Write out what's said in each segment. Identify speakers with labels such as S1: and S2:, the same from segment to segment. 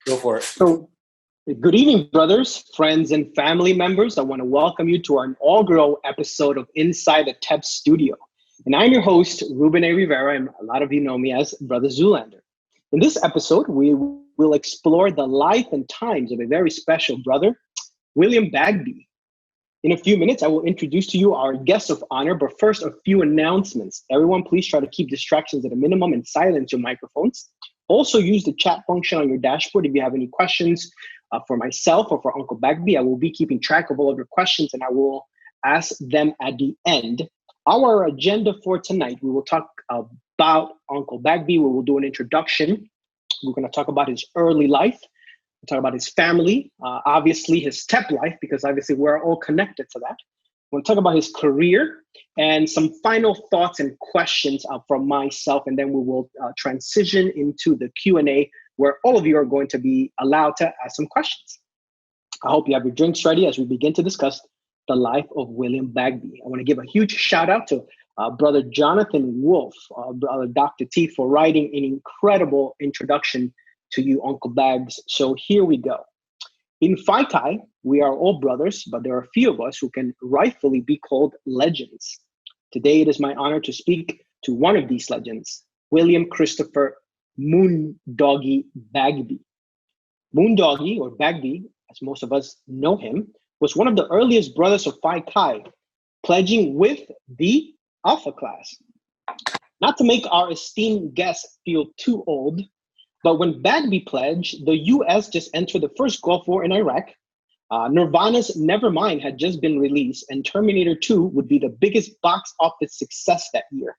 S1: Go for it.
S2: So, good evening, brothers, friends, and family members. I want to welcome you to our inaugural episode of Inside the TEP Studio. And I'm your host, Ruben A. Rivera, and a lot of you know me as Brother Zoolander. In this episode, we will explore the life and times of a very special brother, William Bagby. In a few minutes, I will introduce to you our guest of honor, but first, a few announcements. Everyone, please try to keep distractions at a minimum and silence your microphones. Also, use the chat function on your dashboard if you have any questions for myself or for Uncle Bagby. I will be keeping track of all of your questions, and I will ask them at the end. Our agenda for tonight, we will talk about Uncle Bagby. We will do an introduction. We're going to talk about his early life. We'll talk about his family, obviously his TEP life, because obviously we're all connected to that. We'll talk about his career and some final thoughts and questions from myself, and then we will transition into the Q&A where all of you are going to be allowed to ask some questions. I hope you have your drinks ready as we begin to discuss the life of William Bagby. I want to give a huge shout out to Brother Jonathan Wolf, Brother Dr. T, for writing an incredible introduction to you, Uncle Bags. So here we go. In Phi Chi, we are all brothers, but there are a few of us who can rightfully be called legends. Today, it is my honor to speak to one of these legends, William Christopher Moondoggie Bagby. Moondoggie, or Bagby, as most of us know him, was one of the earliest brothers of Phi Chi, pledging with the Alpha class. Not to make our esteemed guest feel too old, but when Bagby pledged, the US just entered the first Gulf War in Iraq. Nirvana's Nevermind had just been released, and Terminator 2 would be the biggest box office success that year.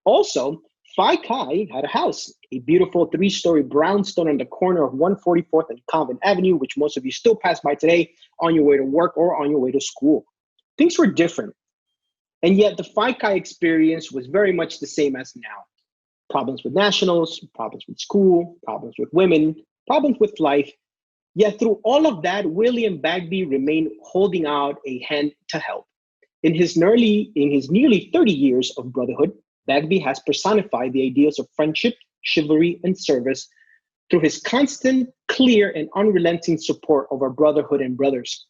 S2: Also, Phi Chi had a house, a beautiful 3-story brownstone on the corner of 144th and Convent Avenue, which most of you still pass by today on your way to work or on your way to school. Things were different. And yet the Phi Chi experience was very much the same as now. Problems with nationals, problems with school, problems with women, problems with life. Yet through all of that, William Bagby remained holding out a hand to help. In his nearly 30 years of brotherhood, Bagby has personified the ideals of friendship, chivalry, and service through his constant, clear, and unrelenting support of our brotherhood and brothers.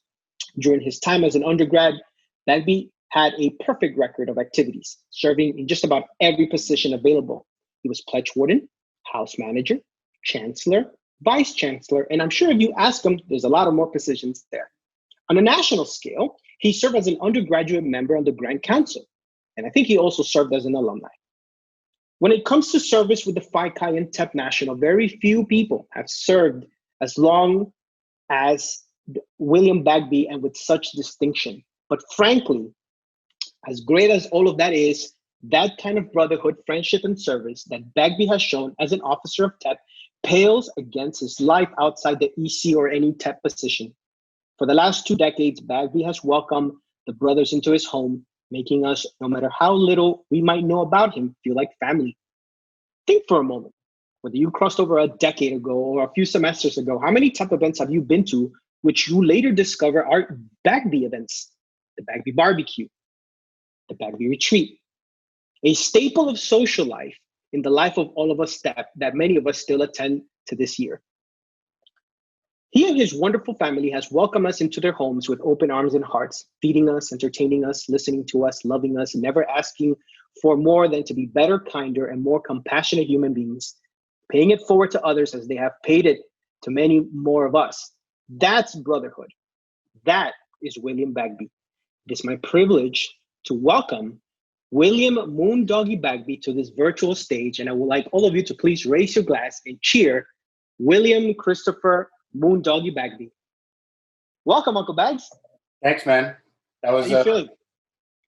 S2: During his time as an undergrad, Bagby had a perfect record of activities, serving in just about every position available. He was pledge warden, house manager, chancellor, vice chancellor, and I'm sure if you ask him, there's a lot of more positions there. On a national scale, he served as an undergraduate member on the Grand Council, and I think he also served as an alumni. When it comes to service with the Phi Chi and TEP National, very few people have served as long as William Bagby and with such distinction. But frankly, as great as all of that is, that kind of brotherhood, friendship, and service that Bagby has shown as an officer of TEP pales against his life outside the EC or any TEP position. For the last 2 decades, Bagby has welcomed the brothers into his home, making us, no matter how little we might know about him, feel like family. Think for a moment, whether you crossed over a decade ago or a few semesters ago, how many TEP events have you been to which you later discover are Bagby events? The Bagby barbecue, the Bagby retreat, a staple of social life in the life of all of us that many of us still attend to this year. He and his wonderful family has welcomed us into their homes with open arms and hearts, feeding us, entertaining us, listening to us, loving us, never asking for more than to be better, kinder, and more compassionate human beings, paying it forward to others as they have paid it to many more of us. That's brotherhood. That is William Bagby. It is my privilege to welcome William Moondoggie Bagby to this virtual stage, and I would like all of you to please raise your glass and cheer William Christopher Moondoggie Bagby. Welcome, Uncle Bags.
S1: Thanks, man.
S2: How are you feeling?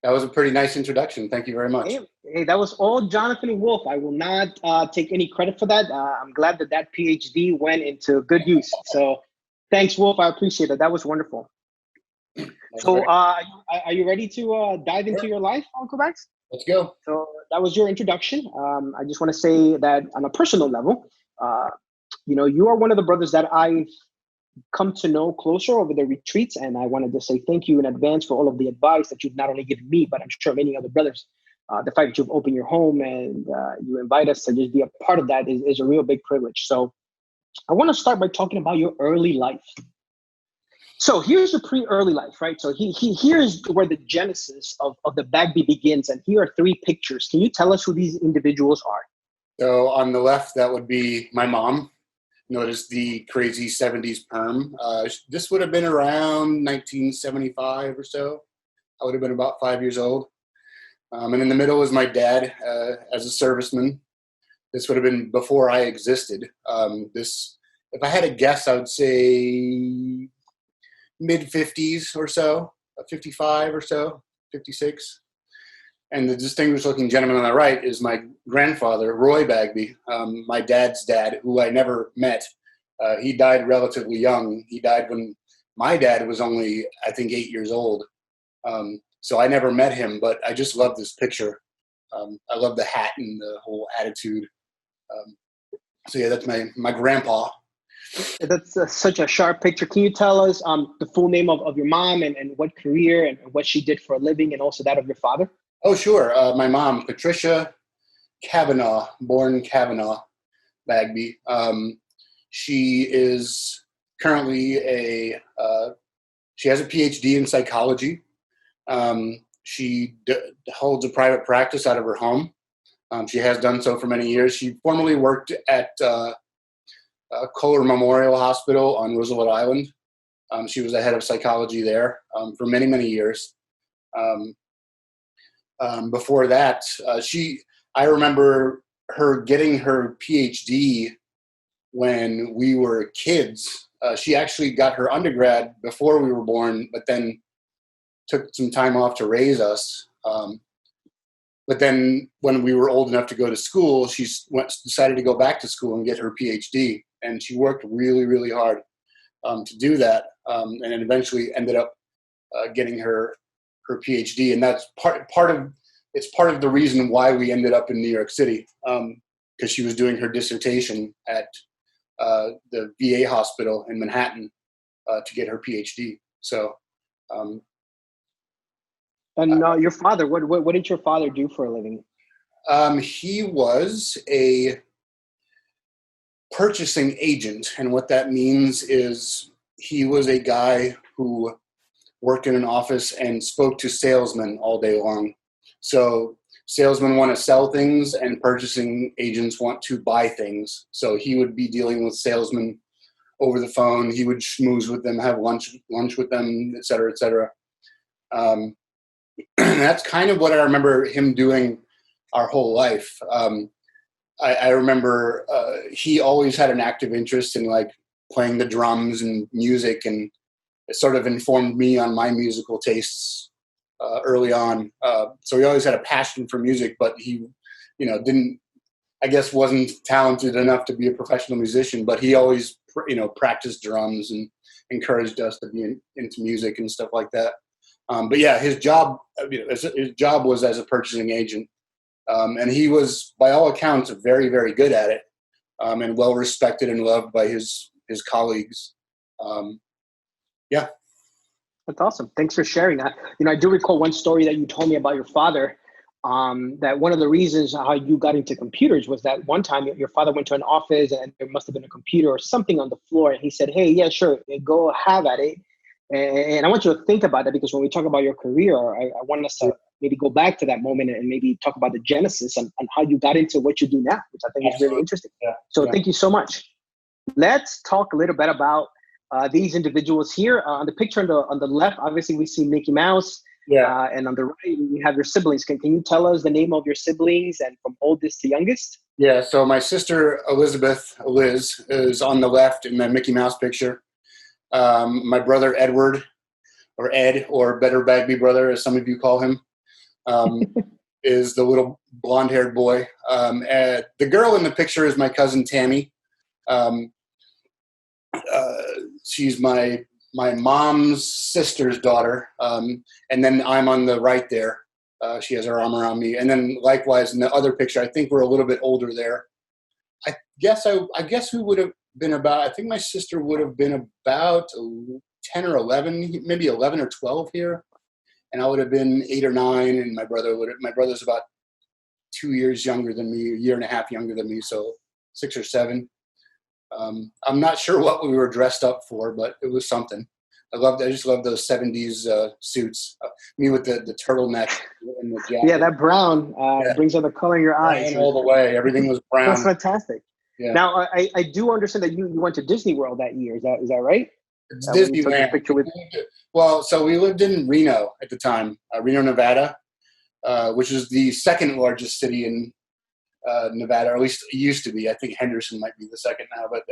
S1: That was a pretty nice introduction. Thank you very much.
S2: Hey, that was all Jonathan Wolf. I will not take any credit for that. I'm glad that PhD went into good use. So thanks, Wolf. I appreciate it. That was wonderful. So are you ready to dive into your life, Uncle Bags?
S1: Let's go.
S2: So that was your introduction. I just want to say that on a personal level, you are one of the brothers that I've come to know closer over the retreats, and I wanted to say thank you in advance for all of the advice that you've not only given me, but I'm sure many other brothers. The fact that you've opened your home and you invite us to just be a part of that is a real big privilege. So I want to start by talking about your early life. So here's the pre-early life, right? So here's where the genesis of the Bagby begins. And here are three pictures. Can you tell us who these individuals are?
S1: So on the left, that would be my mom. Notice the crazy 70s perm. This would have been around 1975 or so. I would have been about 5 years old. And in the middle was my dad as a serviceman. This would have been before I existed. If I had to guess, I would say mid-50s or so, 55 or so, 56. And the distinguished looking gentleman on the right is my grandfather, Roy Bagby, my dad's dad, who I never met. He died relatively young. He died when my dad was only, I think, 8 years old. So I never met him, but I just love this picture. I love the hat and the whole attitude. So yeah, that's my grandpa.
S2: That's such a sharp picture. Can you tell us the full name of your mom and what career and what she did for a living, and also that of your father?
S1: Oh, sure. My mom, Patricia Kavanaugh, born Kavanaugh Bagby. She is currently she has a PhD in psychology. She holds a private practice out of her home. She has done so for many years. She formerly worked at Kohler Memorial Hospital on Roosevelt Island. She was the head of psychology there for many, many years. Before that, I remember her getting her PhD when we were kids. She actually got her undergrad before we were born, but then took some time off to raise us. But then when we were old enough to go to school, she decided to go back to school and get her PhD. And she worked really, really hard to do that, and then eventually ended up getting her PhD. And that's part of the reason why we ended up in New York City, because she was doing her dissertation at the VA hospital in Manhattan to get her PhD. So.
S2: And your father, what did your father do for a living?
S1: He was a purchasing agent, and what that means is he was a guy who worked in an office and spoke to salesmen all day long. So salesmen want to sell things and purchasing agents want to buy things. So he would be dealing with salesmen over the phone. He would schmooze with them, have lunch with them, et cetera, et cetera. That's kind of what I remember him doing our whole life. I remember he always had an active interest in like playing the drums and music, and it sort of informed me on my musical tastes early on. So he always had a passion for music, but he, wasn't talented enough to be a professional musician, but he always, practiced drums and encouraged us to be into music and stuff like that. But yeah, his job was as a purchasing agent. And he was, by all accounts, very, very good at it, and well respected and loved by his colleagues. Yeah.
S2: That's awesome. Thanks for sharing that. I do recall one story that you told me about your father, that one of the reasons how you got into computers was that one time your father went to an office and there must have been a computer or something on the floor. And he said, "Hey, yeah, sure, go have at it." And I want you to think about that, because when we talk about your career, I want us to maybe go back to that moment and maybe talk about the genesis and how you got into what you do now, which I think is really interesting.
S1: Yeah.
S2: So Thank you so much. Let's talk a little bit about these individuals here. On the picture on the left, obviously we see Mickey Mouse.
S1: Yeah.
S2: And on the right, we have your siblings. Can you tell us the name of your siblings and from oldest to youngest?
S1: Yeah. So my sister Liz, is on the left in the Mickey Mouse picture. My brother Edward, or Ed, or better Bagby brother, as some of you call him, is the little blonde-haired boy. The girl in the picture is my cousin Tammy. She's my mom's sister's daughter, and then I'm on the right there. She has her arm around me, and then likewise in the other picture, I think we're a little bit older there. I guess we would have been about, I think my sister would have been about 10 or 11, maybe 11 or 12 here. And I would have been 8 or 9. And my brother's about 2 years younger than me, a year and a half younger than me. So 6 or 7. I'm not sure what we were dressed up for, but it was something. I just love those 70s suits. Me with the turtleneck and the jacket.
S2: Yeah, that brown brings out the color in your eyes.
S1: Brown all the way. Everything was brown.
S2: That's fantastic.
S1: Yeah.
S2: Now, I do understand that you went to Disney World that year. Is that right?
S1: It's Disneyland. Well, so we lived in Reno at the time, Reno, Nevada, which is the second largest city in Nevada, or at least it used to be. I think Henderson might be the second now, but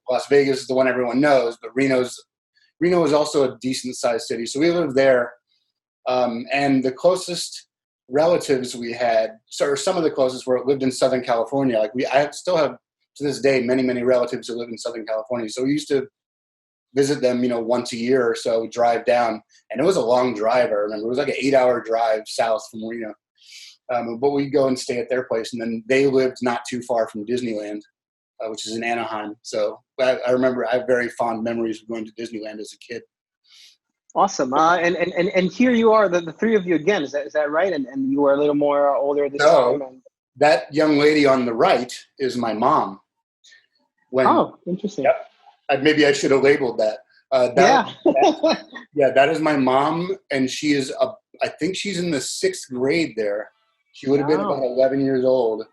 S1: Las Vegas is the one everyone knows. But Reno is also a decent sized city, so we lived there. And the closest relatives we had, or some of the closest, lived in Southern California. Like I still have to this day many relatives who live in Southern California. So we used to visit them, once a year or so, drive down, and it was a long drive. I remember it was like an 8-hour drive south from Reno. But we'd go and stay at their place, and then they lived not too far from Disneyland, which is in Anaheim. So I remember I have very fond memories of going to Disneyland as a kid.
S2: Awesome. And here you are, the three of you again. Is that right? And you were a little more older this time.
S1: That young lady on the right is my mom.
S2: Interesting.
S1: Yep. Maybe I should have labeled that. That is my mom, and she is I think she's in the 6th grade there. She would have been about 11 years old.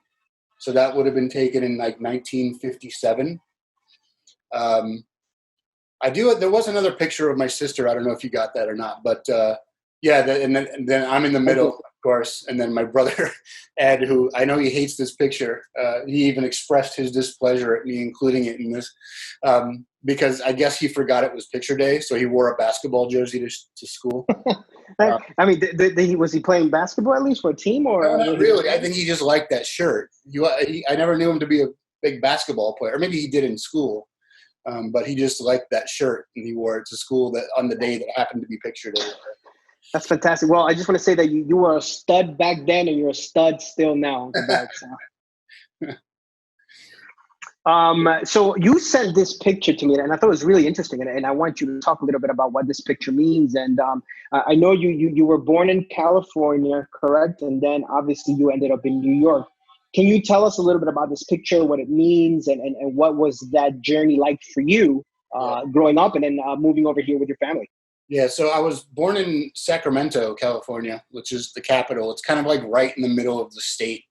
S1: So that would have been taken in like 1957. There was another picture of my sister. I don't know if you got that or not, but and then I'm in the middle, of course. And then my brother, Ed, who I know he hates this picture. He even expressed his displeasure at me including it in this, because I guess he forgot it was picture day. So he wore a basketball jersey to school.
S2: I mean, was he playing basketball at least for a team, or?
S1: No, not really. I think he just liked that shirt. I never knew him to be a big basketball player. Or maybe he did in school, but he just liked that shirt, and he wore it to school on the day that happened to be picture day.
S2: That's fantastic. Well, I just want to say that you were a stud back then, and you're a stud still now. So you sent this picture to me, and I thought it was really interesting, and I want you to talk a little bit about what this picture means. And I know you were born in California, correct? And then obviously you ended up in New York. Can you tell us a little bit about this picture, what it means, and what was that journey like for you growing up and then moving over here with your family?
S1: Yeah, so I was born in Sacramento, California, which is the capital. It's kind of like right in the middle of the state.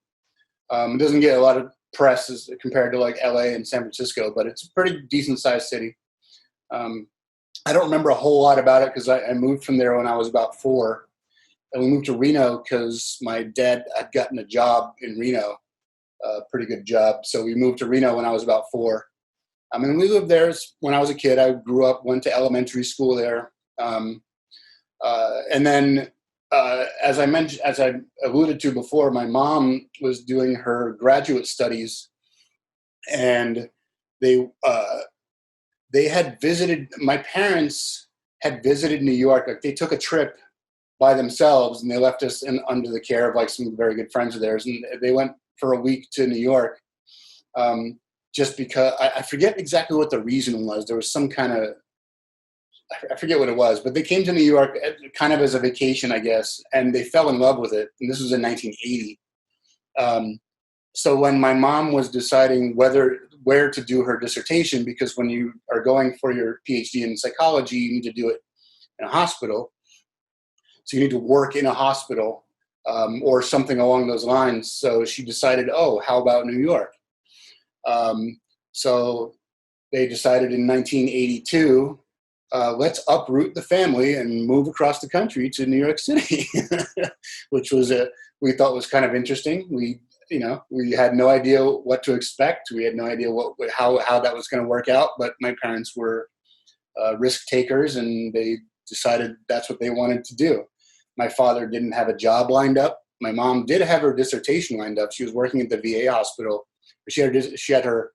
S1: It doesn't get a lot of press as compared to like LA and San Francisco, but it's a pretty decent sized city. I don't remember a whole lot about it because I moved from there when I was about 4, and we moved to Reno because my dad had gotten a job in Reno, a pretty good job. So we moved to Reno when I was about 4. We lived there when I was a kid. I grew up, went to elementary school there. And then as I alluded to before, my mom was doing her graduate studies, and my parents had visited New York. Like they took a trip by themselves, and they left us under the care of like some very good friends of theirs, and they went for a week to New York. Just because I forget exactly what the reason was. There was some kind of, I forget what it was, but they came to New York kind of as a vacation, I guess, and they fell in love with it. And this was in 1980. So when my mom was deciding where to do her dissertation, because when you are going for your PhD in psychology, you need to do it in a hospital. So you need to work in a hospital or something along those lines. So she decided, how about New York? So they decided in 1982, let's uproot the family and move across the country to New York City, which was we thought was kind of interesting. We had no idea what to expect. We had no idea how that was going to work out, but my parents were risk takers, and they decided that's what they wanted to do. My father didn't have a job lined up. My mom did have her dissertation lined up. She was working at the VA hospital. She had her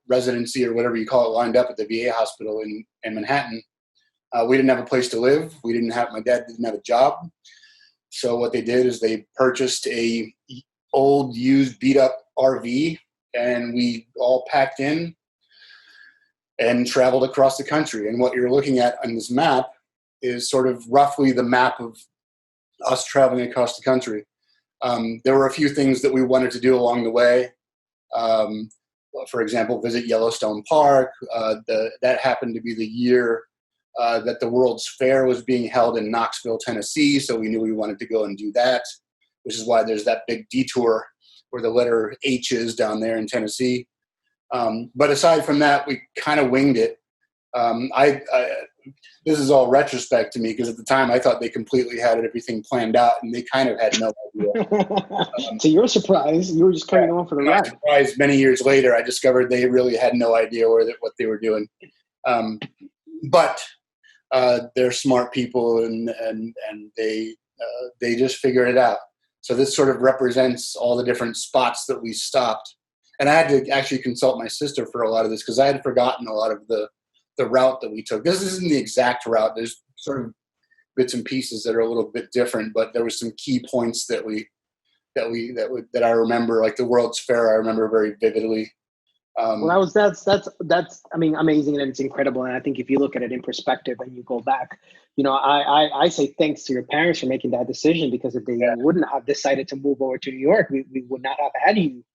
S1: residency or whatever you call it lined up at the VA hospital in Manhattan. We didn't have a place to live. My dad didn't have a job. So what they did is they purchased a old used beat up RV, and we all packed in and traveled across the country. And what you're looking at on this map is sort of roughly the map of us traveling across the country. There were a few things that we wanted to do along the way. for example, visit Yellowstone Park. That happened to be the year that the World's Fair was being held in Knoxville, Tennessee. So we knew we wanted to go and do that, which is why there's that big detour where the letter H is down there in Tennessee. But aside from that, we kind of winged it. This is all retrospect to me, because at the time I thought they completely had everything planned out, and they kind of had no idea.
S2: So you're surprised. You were just coming on for the ride.
S1: Surprised many years later, I discovered they really had no idea what they were doing. But they're smart people, and they just figured it out. So this sort of represents all the different spots that we stopped. And I had to actually consult my sister for a lot of this, because I had forgotten a lot of the route that we took. This isn't the exact route. There's sort of bits and pieces that are a little bit different, but there were some key points that I remember, like the World's Fair. I remember very vividly.
S2: Well, that's I mean, amazing, and it's incredible. And I think if you look at it in perspective and you go back, I say thanks to your parents for making that decision, because if they wouldn't have decided to move over to New York, we would not have had you.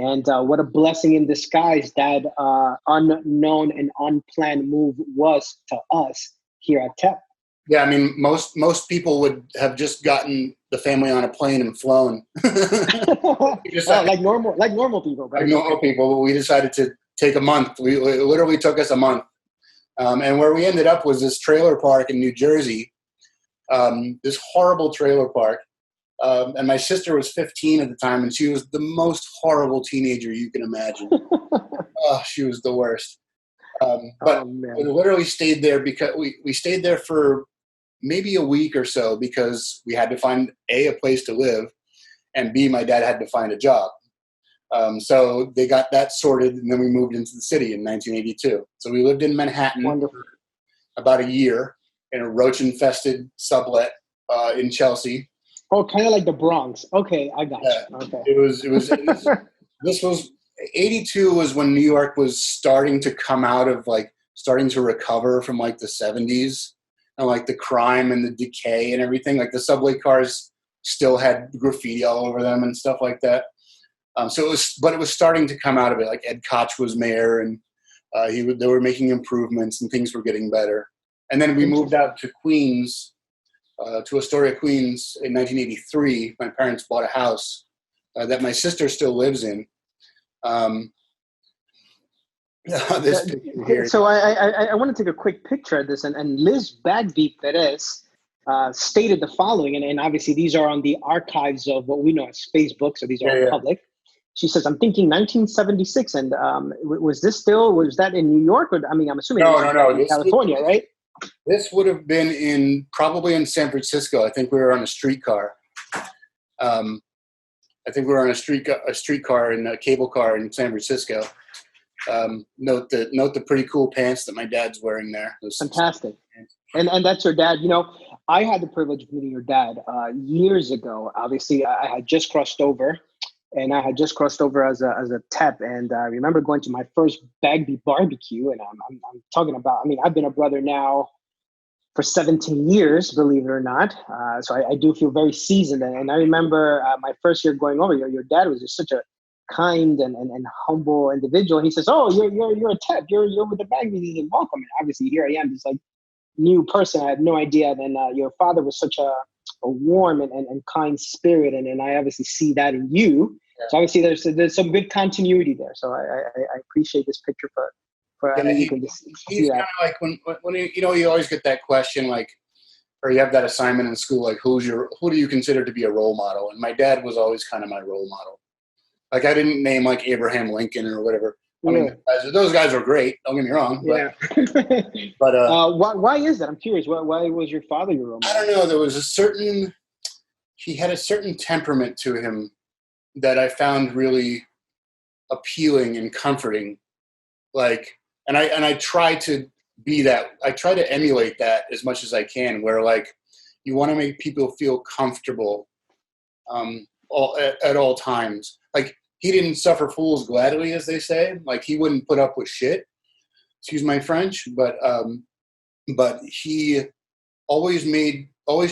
S2: And what a blessing in disguise that unknown and unplanned move was to us here at TEP.
S1: Yeah, I mean, most people would have just gotten the family on a plane and flown.
S2: Like normal people, right?
S1: Like normal people, but we decided to take a month. It literally took us a month. And where we ended up was this trailer park in New Jersey, this horrible trailer park. And my sister was 15 at the time, and she was the most horrible teenager you can imagine. She was the worst. But we literally stayed there because we stayed there for maybe a week or so, because we had to find a place to live, and B, my dad had to find a job. So they got that sorted, and then we moved into the city in 1982. So we lived in Manhattan for about a year in a roach-infested sublet in Chelsea.
S2: Oh, kind of like the Bronx. Okay, I got you. Okay.
S1: This was 82 was when New York was starting to come out of, like, starting to recover from like the 70s, and like the crime and the decay and everything. Like the subway cars still had graffiti all over them and stuff like that. So it was starting to come out of it. Like Ed Koch was mayor, and they were making improvements, and things were getting better. And then we moved out to Queens, to Astoria, Queens in 1983. My parents bought a house that my sister still lives in.
S2: So I want to take a quick picture of this, and Liz Bagby Perez stated the following, and obviously these are on the archives of what we know as Facebook, so these are public. She says, "I'm thinking 1976, and was that in New York? Or, I mean, I'm assuming
S1: no,
S2: in California, right?"
S1: This would have been probably in San Francisco. I think we were on a streetcar. I think we were on a streetcar in a cable car in San Francisco. Note the pretty cool pants that my dad's wearing there.
S2: Fantastic. And that's your dad. I had the privilege of meeting your dad years ago. Obviously, I had just crossed over, as a TEP, and I remember going to my first Bagby barbecue. And I'm talking about, I mean, I've been a brother now for 17 years, believe it or not. So I do feel very seasoned. And I remember my first year going over, your dad was just such a kind and humble individual. He says, "Oh, you're a TEP. You're with the Bagby." He said, "Welcome." And obviously here I am, this like new person. I had no idea. And your father was such a warm and kind spirit, and I obviously see that in you. Yeah. So obviously there's some good continuity there. So I appreciate this picture for I mean, you can just
S1: he's kind of like when you always get that question, like, or you have that assignment in school, like who do you consider to be a role model? And my dad was always kind of my role model. Like I didn't name like Abraham Lincoln or whatever. I mean, those guys are great. Don't get me wrong. But,
S2: but why is that? I'm curious. Why was your father your role model?
S1: I don't know. There was he had a certain temperament to him that I found really appealing and comforting. Like, and I try to be that. I try to emulate that as much as I can. Where like you want to make people feel comfortable, at all times. Like. He didn't suffer fools gladly, as they say. Like he wouldn't put up with shit. Excuse my French, but he always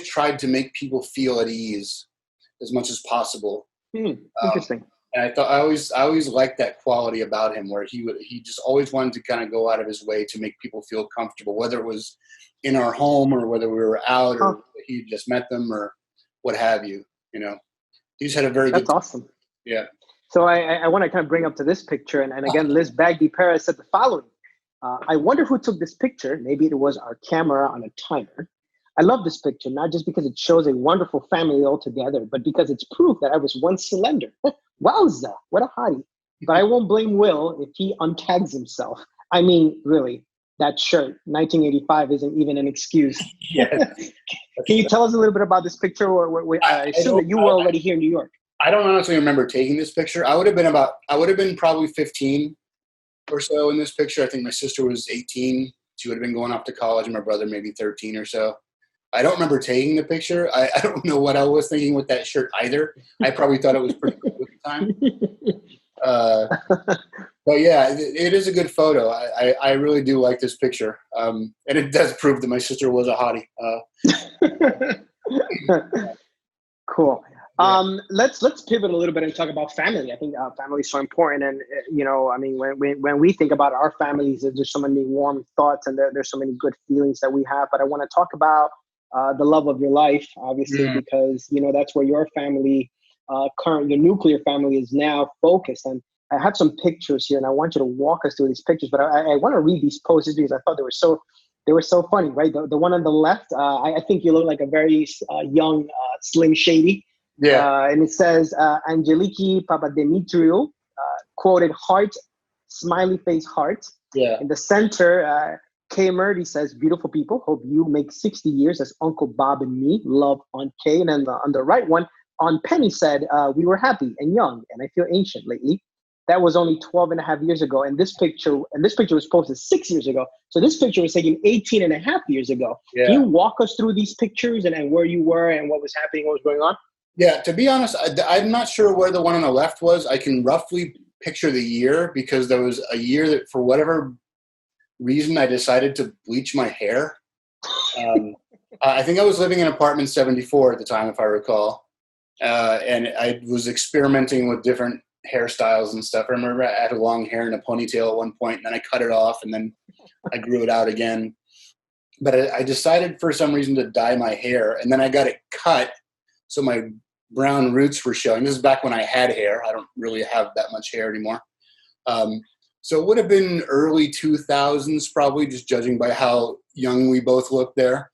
S1: tried to make people feel at ease as much as possible.
S2: Interesting.
S1: And I always liked that quality about him, where he just always wanted to kind of go out of his way to make people feel comfortable, whether it was in our home or whether we were out or he just met them or what have you. You know, he just had a very
S2: That's
S1: good.
S2: awesome.
S1: Yeah.
S2: So I want to kind of bring up to this picture, and again, Liz Bagby Perez said the following: I wonder who took this picture. Maybe it was our camera on a timer. I love this picture, not just because it shows a wonderful family all together, but because it's proof that I was once slender. Wowza, what a hottie. But I won't blame Will if he untags himself. I mean, really, that shirt, 1985, isn't even an excuse.
S1: Yeah.
S2: Can you tell us a little bit about this picture? Or I assume that you were already here in New York.
S1: I don't honestly remember taking this picture. I would have been probably 15 or so in this picture. I think my sister was 18. She would have been going off to college, and my brother maybe 13 or so. I don't remember taking the picture. I don't know what I was thinking with that shirt either. I probably thought it was pretty cool at the time. But yeah, it is a good photo. I really do like this picture. And it does prove that my sister was a hottie.
S2: Cool. Let's pivot a little bit and talk about family. I think family is so important, and I mean, when we think about our families, there's so many warm thoughts, and there's so many good feelings that we have. But I want to talk about the love of your life, obviously, because that's where your family, your nuclear family, is now focused. And I have some pictures here, and I want you to walk us through these pictures. But I want to read these posts because I thought they were so funny, right? The one on the left, I think you look like a very young Slim Shady.
S1: Yeah.
S2: And it says, Angeliki Papadimitriou, quoted heart, smiley face heart.
S1: Yeah.
S2: In the center, K. Murdy says, beautiful people, hope you make 60 years as Uncle Bob and me, love on K. And then on the right one, on Penny said, we were happy and young, and I feel ancient lately. That was only 12 and a half years ago. And this picture was posted 6 years ago. So this picture was taken 18 and a half years ago. Yeah. Can you walk us through these pictures and where you were and what was happening, what was going on?
S1: Yeah, to be honest, I'm not sure where the one on the left was. I can roughly picture the year because there was a year that, for whatever reason, I decided to bleach my hair. I think I was living in apartment 74 at the time, if I recall. And I was experimenting with different hairstyles and stuff. I remember I had long hair in a ponytail at one point, and then I cut it off, and then I grew it out again. But I decided for some reason to dye my hair, and then I got it cut, so my brown roots were showing. This is back when I had hair. I don't really have that much hair anymore. So it would have been early 2000s, probably, just judging by how young we both looked there.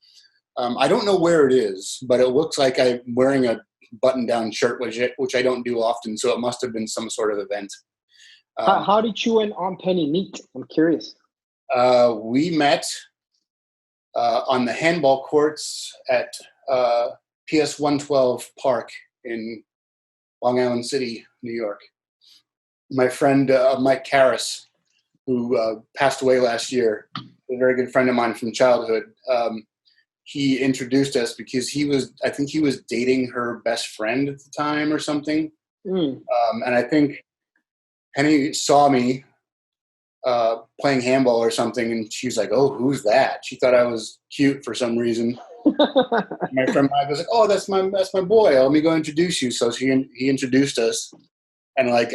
S1: I don't know where it is, but it looks like I'm wearing a button-down shirt, which I don't do often, so it must have been some sort of event.
S2: How did you and Aunt Penny meet? I'm curious.
S1: We met on the handball courts at PS 112 Park in Long Island City, New York. My friend Mike Karras, who passed away last year, a very good friend of mine from childhood, he introduced us because I think he was dating her best friend at the time or something. And I think Penny saw me playing handball or something, and she was like, "Oh, who's that?" She thought I was cute for some reason. My friend Mike was like, "Oh, that's my boy. Let me go introduce you." So he introduced us, and like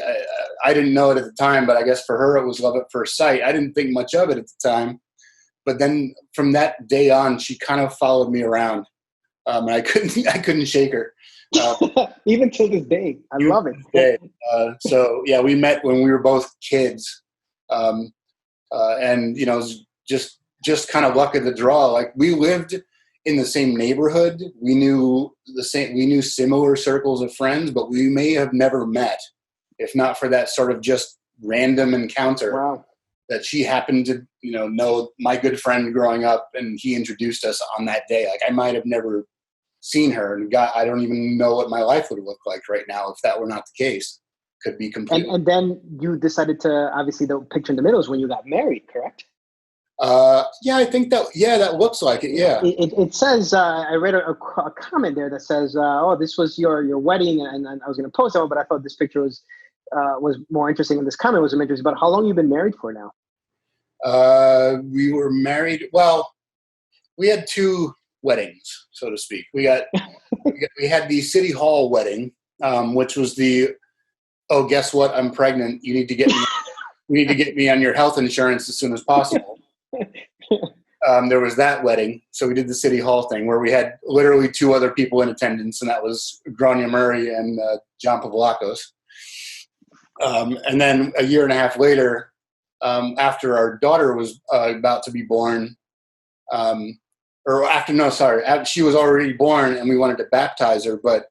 S1: I didn't know it at the time, but I guess for her it was love at first sight. I didn't think much of it at the time, but then from that day on, she kind of followed me around, and I couldn't shake her.
S2: Even till this day, I love it.
S1: So yeah, we met when we were both kids, and it was just kind of luck of the draw. Like, we lived in the same neighborhood. We knew similar circles of friends, but we may have never met if not for that sort of just random encounter.
S2: Wow.
S1: That she happened to, know my good friend growing up, and he introduced us on that day. Like, I might have never seen her, and I don't even know what my life would look like right now if that were not the case. Could be completely.
S2: And then you decided to, obviously, the picture in the middle is when you got married, correct?
S1: Yeah, I think that looks like it. Yeah.
S2: It says, I read a comment there that says, "Oh, this was your wedding," and I was going to post it, but I thought this picture was more interesting, and this comment was interesting. But how long have you been married for now?
S1: We were married. Well, we had two weddings, so to speak. We had the City Hall wedding, which was the oh, guess what? I'm pregnant. You need to get me. You need to get me on your health insurance as soon as possible. There was that wedding. So we did the city hall thing where we had literally 2 other people in attendance, and that was Grania Murray and John Pavlakos. And then a year and a half later, after our daughter was about to be born, she was already born and we wanted to baptize her, but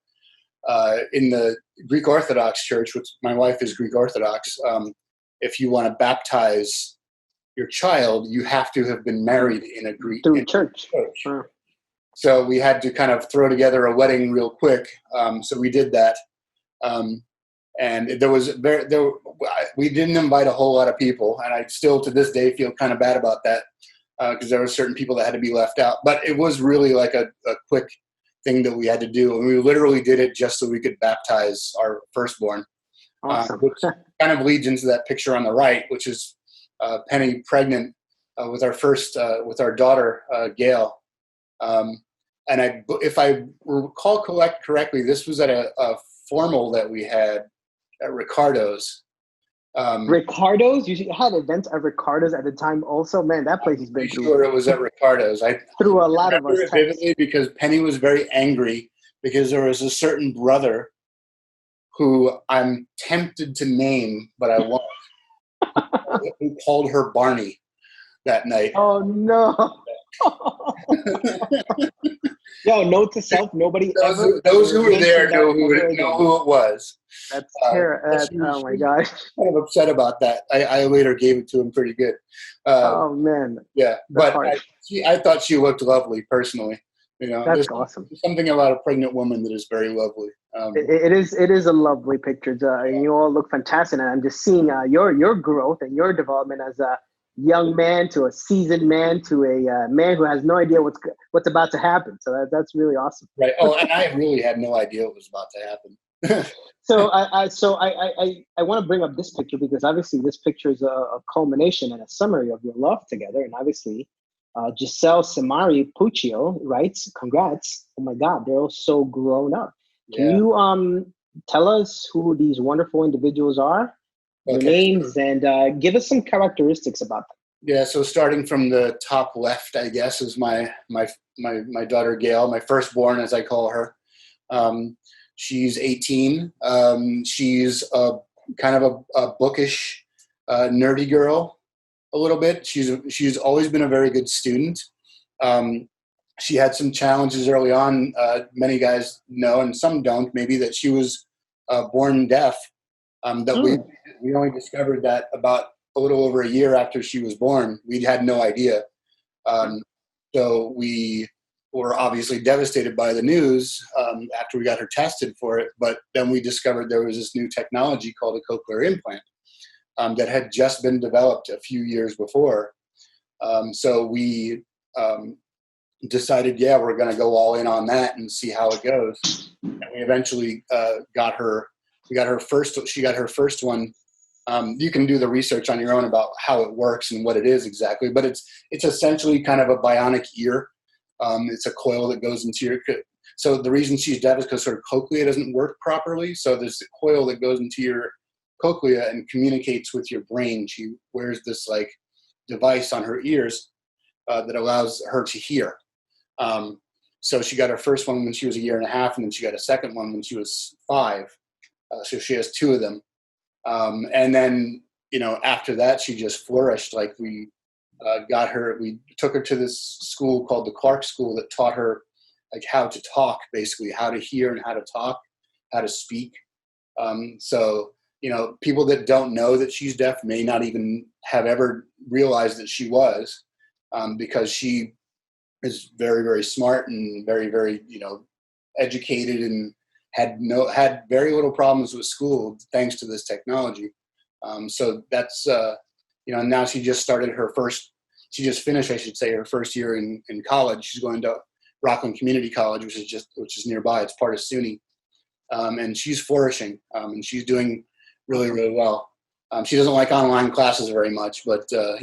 S1: in the Greek Orthodox Church, which my wife is Greek Orthodox, if you want to baptize your child, you have to have been married in a Greek
S2: church.
S1: Sure. So we had to kind of throw together a wedding real quick. So we did that. And we didn't invite a whole lot of people. And I still to this day feel kind of bad about that because there were certain people that had to be left out. But it was really like a quick thing that we had to do. And we literally did it just so we could baptize our firstborn.
S2: Awesome.
S1: Which kind of leads into that picture on the right, which is Penny pregnant with our daughter, Gail. And if I recall correctly, this was at a formal that we had at Ricardo's.
S2: Ricardo's? You had events at Ricardo's at the time also? Man, that place has been through.
S1: Sure, it was at Ricardo's. I
S2: threw a lot of us
S1: vividly because Penny was very angry because there was a certain brother who I'm tempted to name, but I won't, who called her Barney that night.
S2: Oh, no. Yo, note to self, nobody
S1: those who were there know who it was.
S2: That's terrible. Oh, my gosh.
S1: Kind of upset about that. I later gave it to him pretty good.
S2: Oh, man.
S1: Yeah, but I thought she looked lovely, personally. You know,
S2: that's awesome.
S1: There's something about a pregnant woman that is very lovely.
S2: It is a lovely picture. You all look fantastic, and I'm just seeing your growth and your development as a young man to a seasoned man to a man who has no idea what's about to happen. So that's really awesome.
S1: Right. Oh, and I really had no idea what was about to happen.
S2: So I want to bring up this picture because obviously this picture is a culmination and a summary of your love together, and obviously. Giselle Samari Puccio writes, congrats. Oh my God, they're all so grown up. Can you tell us who these wonderful individuals are, their names, and give us some characteristics about them?
S1: Yeah, so starting from the top left, I guess, is my daughter Gail, my firstborn, as I call her. She's 18. She's kind of a bookish, nerdy girl. A little bit. She's always been a very good student. She had some challenges early on. Many guys know, and some don't, maybe, that she was born deaf. We only discovered that about a little over a year after she was born. We had no idea. So we were obviously devastated by the news after we got her tested for it. But then we discovered there was this new technology called a cochlear implant. That had just been developed a few years before. So we decided, we're going to go all in on that and see how it goes. And we eventually got her first. She got her first one. You can do the research on your own about how it works and what it is exactly, but it's essentially kind of a bionic ear. It's a coil that goes into your. So the reason she's deaf is because her cochlea doesn't work properly. So there's a coil that goes into your cochlea and communicates with your brain. She wears this like device on her ears that allows her to hear. So she got her first one when she was a year and a half, and then she got a second one when she was 5. So she has 2 of them. And then, after that, she just flourished. Like we took her to this school called the Clark School that taught her like how to talk, basically how to hear and how to talk, how to speak. So people that don't know that she's deaf may not even have ever realized that she was, because she is very, very smart and very, very, educated and had very little problems with school thanks to this technology. So that's, now she just finished, I should say, her first year in college. She's going to Rockland Community College, which is nearby. It's part of SUNY. And she's flourishing, and she's doing really, really well. She doesn't like online classes very much, but,
S2: A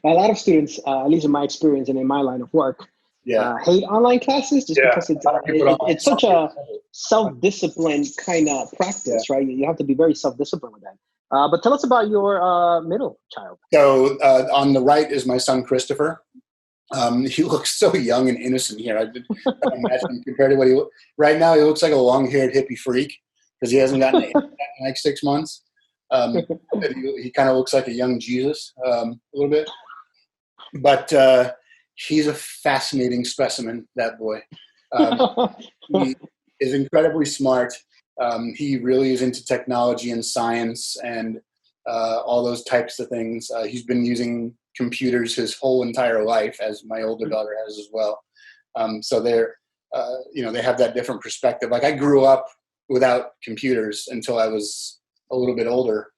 S2: lot of students, at least in my experience and in my line of work, hate online classes just because it's such a self-disciplined kind of practice, right? You have to be very self-disciplined with that. But tell us about your middle child.
S1: So on the right is my son, Christopher. He looks so young and innocent here. I did imagine compared to what right now, he looks like a long-haired hippie freak because he hasn't gotten it in like 6 months. He kind of looks like a young Jesus a little bit. But he's a fascinating specimen, that boy. He is incredibly smart. He really is into technology and science and all those types of things. He's been using computers his whole entire life, as my older daughter has as well. So they're, they have that different perspective. Like I grew up without computers until I was a little bit older.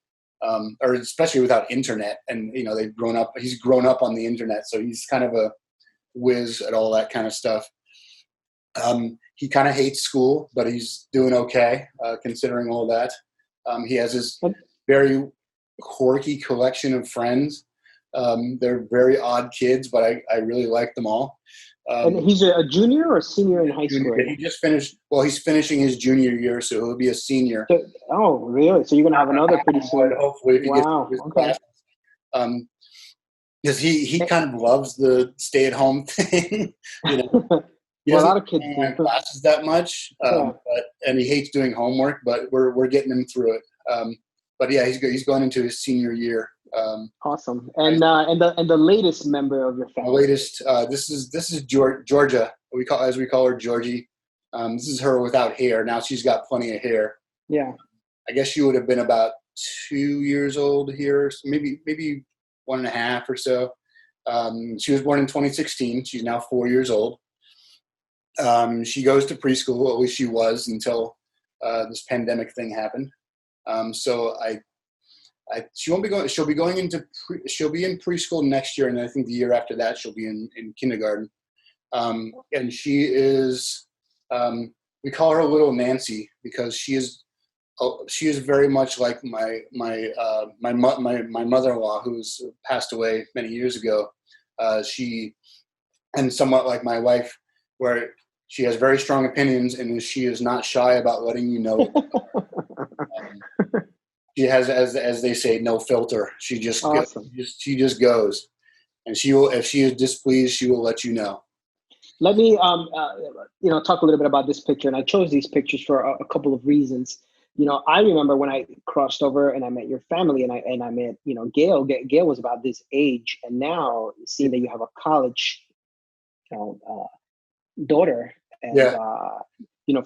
S1: Or especially without internet, and he's grown up on the internet, so he's kind of a whiz at all that kind of stuff. He kind of hates school, but he's doing okay considering all that. He has his very quirky collection of friends. They're very odd kids, but I really like them all.
S2: And he's a junior or senior in high school?
S1: He just finished. Well, he's finishing his junior year, so he'll be a senior.
S2: So, really? So you're gonna have another pretty soon?
S1: Hopefully, if he gets his classes. Because he kind of loves the stay-at-home thing. He
S2: a lot of kids do
S1: classes that much, and he hates doing homework. But we're getting him through it. But yeah, he's going into his senior year.
S2: Awesome. And the latest member of your family.
S1: The latest. This is Georgia. We call her Georgie. This is her without hair. Now she's got plenty of hair.
S2: Yeah.
S1: I guess she would have been about 2 years old here, so maybe 1.5 or so. She was born in 2016. She's now 4 years old. She goes to preschool. At least she was until this pandemic thing happened. So she won't be going. She'll be going into. She'll be in preschool next year, and I think the year after that she'll be in kindergarten. And she is. We call her Little Nancy because she is very much like my mother-in-law, who's passed away many years ago. And somewhat like my wife, where she has very strong opinions and she is not shy about letting you know. She has, as they say, no filter. She just
S2: awesome.
S1: She just goes, and she will. If she is displeased, she will let you know.
S2: Let me talk a little bit about this picture, and I chose these pictures for a couple of reasons. I remember when I crossed over and I met your family, and I met Gail. Gail was about this age, and now seeing that you have a college, daughter, and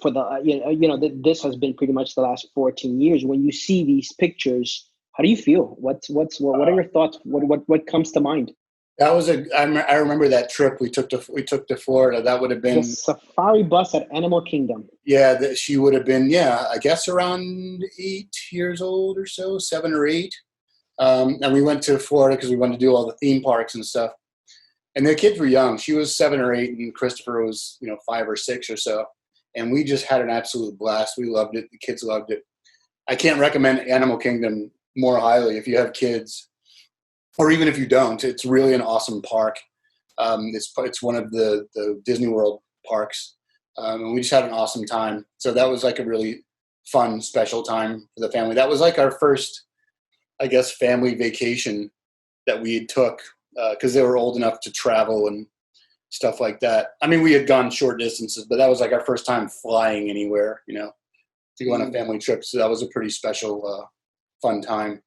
S2: for the this has been pretty much the last 14 years. When you see these pictures, how do you feel? What are your thoughts? What comes to mind?
S1: That was I remember that trip we took to Florida. That would have been
S2: the safari bus at Animal Kingdom.
S1: Yeah, she would have been, I guess around 8 years old or so, 7 or 8. And we went to Florida because we wanted to do all the theme parks and stuff. And the kids were young. She was 7 or 8, and Christopher was 5 or 6 or so. And we just had an absolute blast. We loved it. The kids loved it. I can't recommend Animal Kingdom more highly if you have kids. Or even if you don't, it's really an awesome park. It's one of the Disney World parks, and we just had an awesome time. So that was like a really fun, special time for the family. That was like our first, I guess, family vacation that we took because they were old enough to travel and stuff like that. I mean, we had gone short distances, but that was like our first time flying anywhere, to go on a family trip. So that was a pretty special, fun time.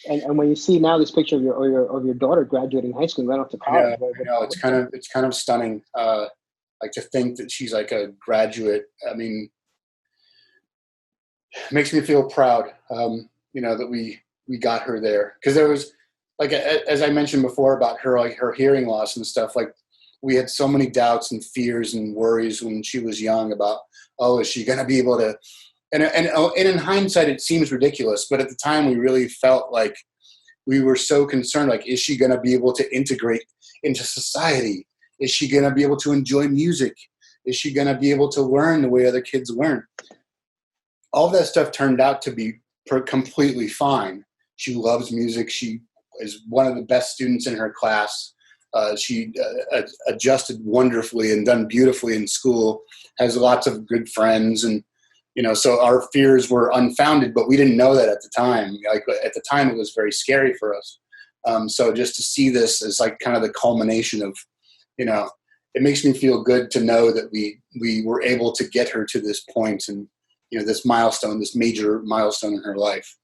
S2: And when you see now this picture of your daughter graduating high school, right off to college,
S1: it's kind of stunning. Like to think that she's like a graduate. I mean, it makes me feel proud. That we got her there, because there was, like, as I mentioned before about her, like her hearing loss and stuff. Like we had so many doubts and fears and worries when she was young about, is she going to be able to? And in hindsight, it seems ridiculous, but at the time, we really felt like we were so concerned. Like, is she going to be able to integrate into society? Is she going to be able to enjoy music? Is she going to be able to learn the way other kids learn? All of that stuff turned out to be completely fine. She loves music. She is one of the best students in her class. She adjusted wonderfully and done beautifully in school, has lots of good friends. And, so our fears were unfounded, but we didn't know that at the time. Like at the time, it was very scary for us. So just to see this as like kind of the culmination of, it makes me feel good to know that we were able to get her to this point and, this milestone, this major milestone in her life.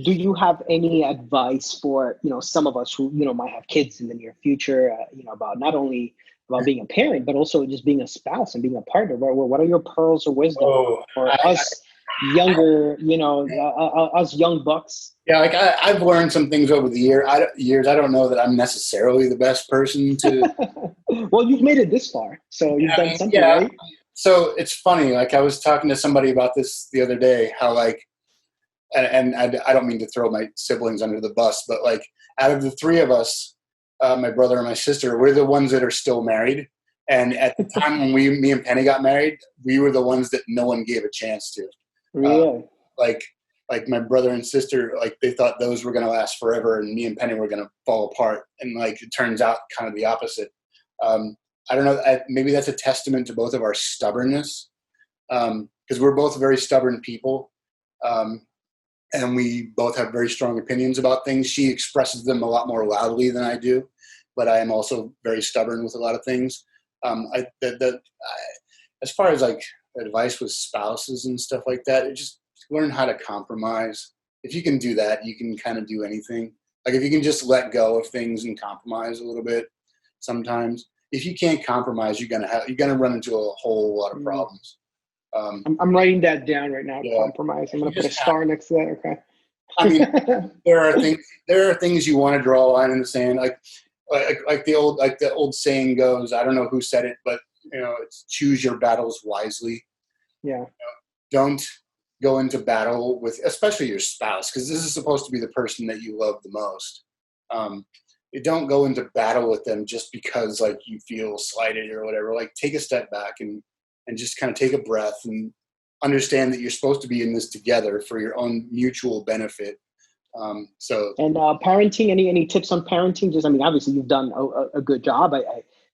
S2: Do you have any advice for, some of us who, might have kids in the near future, about not only about being a parent, but also just being a spouse and being a partner? What are your pearls of wisdom for us younger, us young bucks?
S1: Yeah, like I've learned some things over the years. I don't know that I'm necessarily the best person to.
S2: Well, you've made it this far, so you've done something, right?
S1: So it's funny. Like I was talking to somebody about this the other day, how like, and I don't mean to throw my siblings under the bus, but like out of the three of us, my brother and my sister, we're the ones that are still married. And at the time when me and Penny got married, we were the ones that no one gave a chance to.
S2: Really?
S1: Like my brother and sister, like they thought those were going to last forever, and me and Penny were going to fall apart. And like it turns out kind of the opposite. I don't know. Maybe that's a testament to both of our stubbornness, because we're both very stubborn people. And we both have very strong opinions about things. She expresses them a lot more loudly than I do, but I am also very stubborn with a lot of things. As far as like advice with spouses and stuff like that, just learn how to compromise. If you can do that, you can kind of do anything. Like if you can just let go of things and compromise a little bit sometimes. If you can't compromise, you're gonna run into a whole lot of problems.
S2: I'm writing that down right now. Yeah. Compromise. I'm going to put a star next to that. Okay.
S1: I mean, there are things you want to draw a line in the sand, like the old saying goes. I don't know who said it, but it's choose your battles wisely.
S2: Yeah.
S1: Don't go into battle with, especially your spouse, because this is supposed to be the person that you love the most. You don't go into battle with them just because like you feel slighted or whatever. Like take a step back and just kind of take a breath and understand that you're supposed to be in this together for your own mutual benefit. And
S2: parenting, any tips on parenting? Just, I mean, obviously you've done a good job.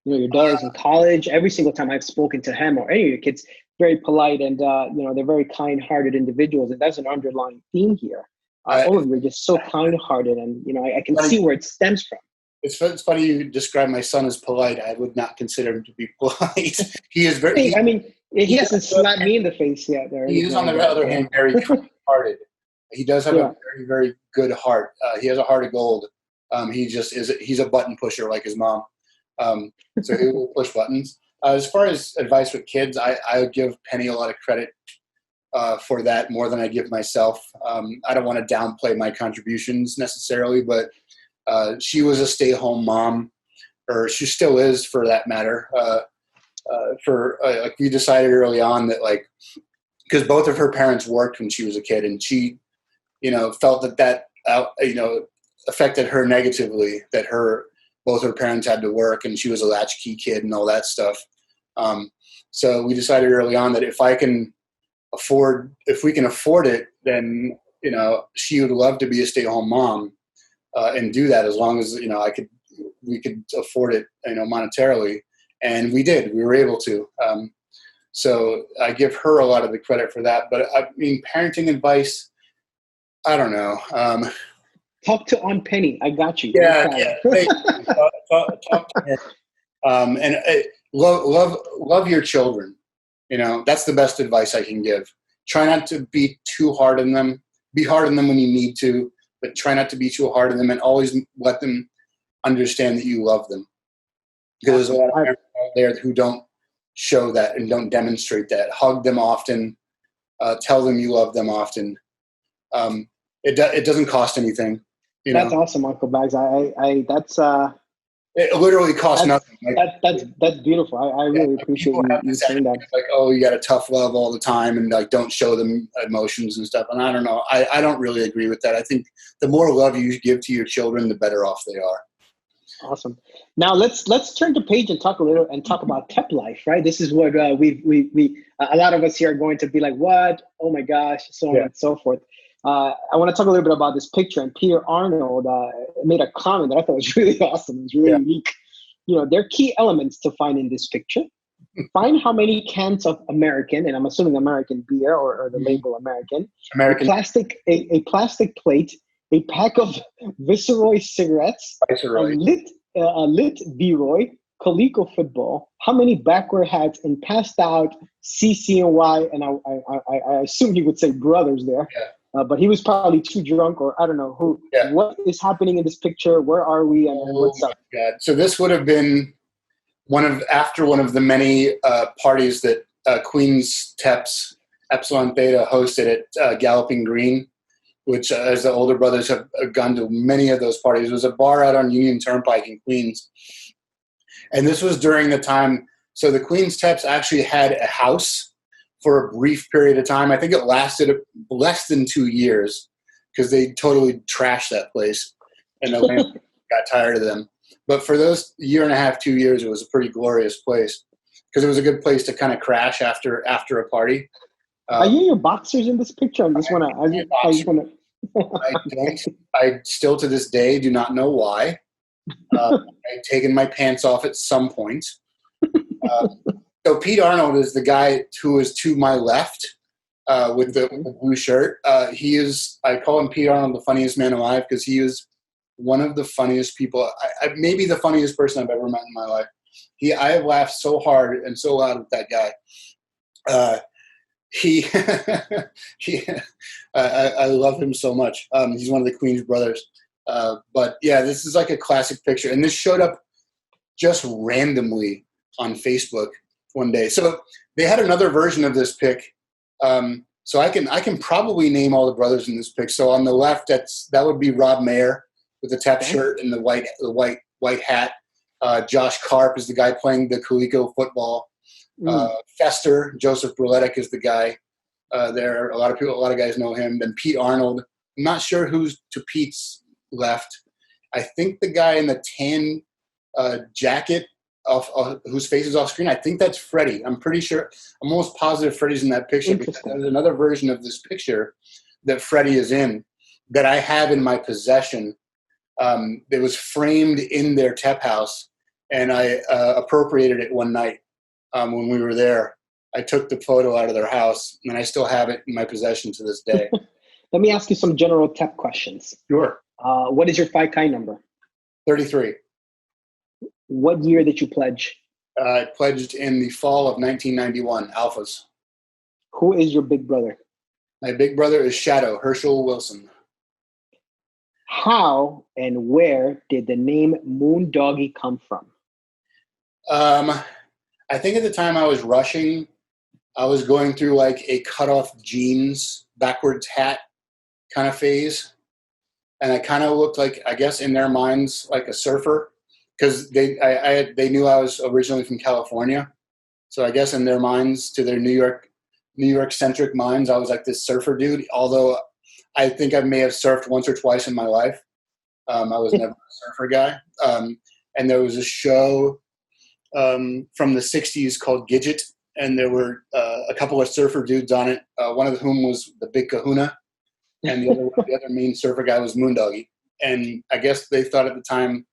S2: Your daughter's in college. Every single time I've spoken to him or any of your kids, very polite and, they're very kind-hearted individuals. And that's an underlying theme here. All of you are just so kind-hearted and, I can see where it stems from.
S1: It's funny you describe my son as polite. I would not consider him to be polite. He is very.
S2: He hasn't slapped me in the face yet.
S1: He is, on the other hand, very kind-hearted. He does have a very, very good heart. He has a heart of gold. He just is. He's a button pusher like his mom. So he will push buttons. As far as advice with kids, I would give Penny a lot of credit for that more than I give myself. I don't want to downplay my contributions necessarily, but. She was a stay-at-home mom, or she still is, for that matter. Like we decided early on that, like, because both of her parents worked when she was a kid, and she, felt that affected her negatively. That both her parents had to work, and she was a latchkey kid and all that stuff. So we decided early on that if we can afford it, then she would love to be a stay-at-home mom. And do that as long as we could afford it, monetarily, and we did. We were able to. So I give her a lot of the credit for that. But I mean, parenting advice, I don't know.
S2: Talk to Aunt Penny. I got you.
S1: Yeah. Talk to her. And love your children. That's the best advice I can give. Try not to be too hard on them. Be hard on them when you need to. But try not to be too hard on them, and always let them understand that you love them. Because there's a lot of parents out there who don't show that and don't demonstrate that. Hug them often. Tell them you love them often. It doesn't cost anything.
S2: That's awesome, Uncle Bags.
S1: It literally costs nothing.
S2: That's beautiful. I really appreciate you saying that.
S1: Like, oh, you got a tough love all the time, and like don't show them emotions and stuff. And I don't know. I don't really agree with that. I think the more love you give to your children, the better off they are.
S2: Awesome. Now let's turn the page and talk about TEP life, right? This is what we a lot of us here are going to be like, what? Oh my gosh, so on and so forth. I want to talk a little bit about this picture, and Peter Arnold made a comment that I thought was really awesome. It was really unique. there are key elements to find in this picture. Find how many cans of American, and I'm assuming American beer or the label American,
S1: American
S2: a plastic plate, a pack of Viceroy cigarettes,
S1: Viceroy.
S2: a lit B-Roy, Coleco football, how many backward hats, and passed out CCNY, and I assume he would say brothers there.
S1: Yeah.
S2: But he was probably too drunk, or I don't know who.
S1: Yeah.
S2: What is happening in this picture? Where are we, and what's up?
S1: God. So this would have been one of the many parties that Queen's TEP's Epsilon Theta hosted at Galloping Green, which, as the older brothers have gone to many of those parties. It was a bar out on Union Turnpike in Queens. And this was during the time, so the Queen's TEPs actually had a house for a brief period of time. I think it lasted less than 2 years because they totally trashed that place and the land got tired of them. But for those year and a half, 2 years, it was a pretty glorious place because it was a good place to kind of crash after a party.
S2: Are you in your boxers in this picture? I
S1: still to this day do not know why. I'd taken my pants off at some point. So Pete Arnold is the guy who is to my left with the blue shirt. I call him Pete Arnold, the funniest man alive, because he is one of the funniest people. Maybe the funniest person I've ever met in my life. I have laughed so hard and so loud with that guy. I love him so much. He's one of the Queen's brothers. But yeah, this is like a classic picture, and this showed up just randomly on Facebook one day. So they had another version of this pic. So I can probably name all the brothers in this pic. So on the left, that would be Rob Mayer with the TEP shirt and the white hat. Josh Karp is the guy playing the Coleco football. Fester, Joseph Bruletic is the guy there. A lot of guys know him. Then Pete Arnold. I'm not sure who's to Pete's left. I think the guy in the tan jacket whose face is off screen, I think that's Freddie. I'm pretty sure. I'm almost positive Freddie's in that picture because there's another version of this picture that Freddie is in that I have in my possession. It was framed in their TEP house, and I appropriated it one night when we were there. I took the photo out of their house, and I still have it in my possession to this day.
S2: Let me ask you some general TEP questions.
S1: Sure.
S2: What is your Phi Chi number?
S1: 33.
S2: What year did you pledge?
S1: I pledged in the fall of 1991, Alphas.
S2: Who is your big brother?
S1: My big brother is Shadow, Herschel Wilson.
S2: How and where did the name Moondoggie come from?
S1: I think at the time I was rushing, I was going through like a cutoff jeans, backwards hat kind of phase. And I kind of looked like, I guess in their minds, like a surfer. Because they knew I was originally from California. So I guess in their minds, to their New York-centric minds, I was like this surfer dude. Although I think I may have surfed once or twice in my life. I was never a surfer guy. And there was a show from the 60s called Gidget, and there were a couple of surfer dudes on it, one of whom was the Big Kahuna, and the other main surfer guy was Moondoggie. And I guess they thought at the time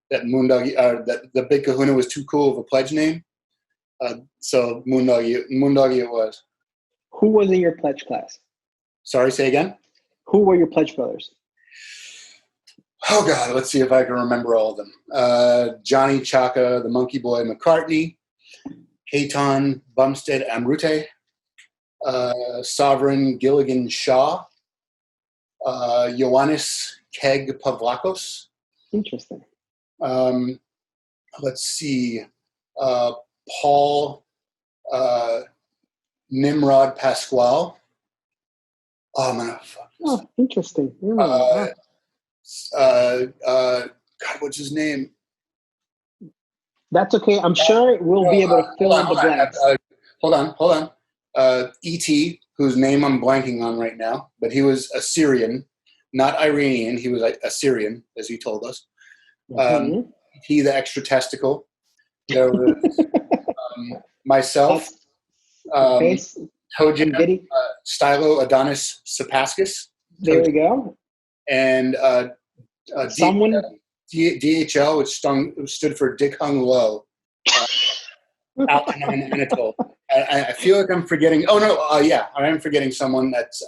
S1: that that the Big Kahuna was too cool of a pledge name. So Moondoggie it was.
S2: Who was in your pledge class?
S1: Sorry, say again?
S2: Who were your pledge brothers?
S1: Oh, God, let's see if I can remember all of them. Johnny Chaka, the Monkey Boy McCartney, Hayton Bumstead Amrute, Sovereign Gilligan Shaw, Ioannis Keg Pavlakos.
S2: Interesting.
S1: Let's see. Paul Nimrod Pasquale. Oh, I'm gonna fuck this.
S2: Oh, interesting.
S1: God, what's his name?
S2: That's okay. I'm sure we'll be able to fill in the blanks.
S1: Hold on. E.T., whose name I'm blanking on right now, but he was Assyrian, not Iranian. He was Assyrian, as he told us. He, the extra testicle. There was myself, Tojin, Stylo Adonis Sapascus.
S2: There we go.
S1: And
S2: someone
S1: DHL, which stood for Dick Hung Low, out in Anatole. I feel like I'm forgetting. Oh no, yeah, I am forgetting someone. That's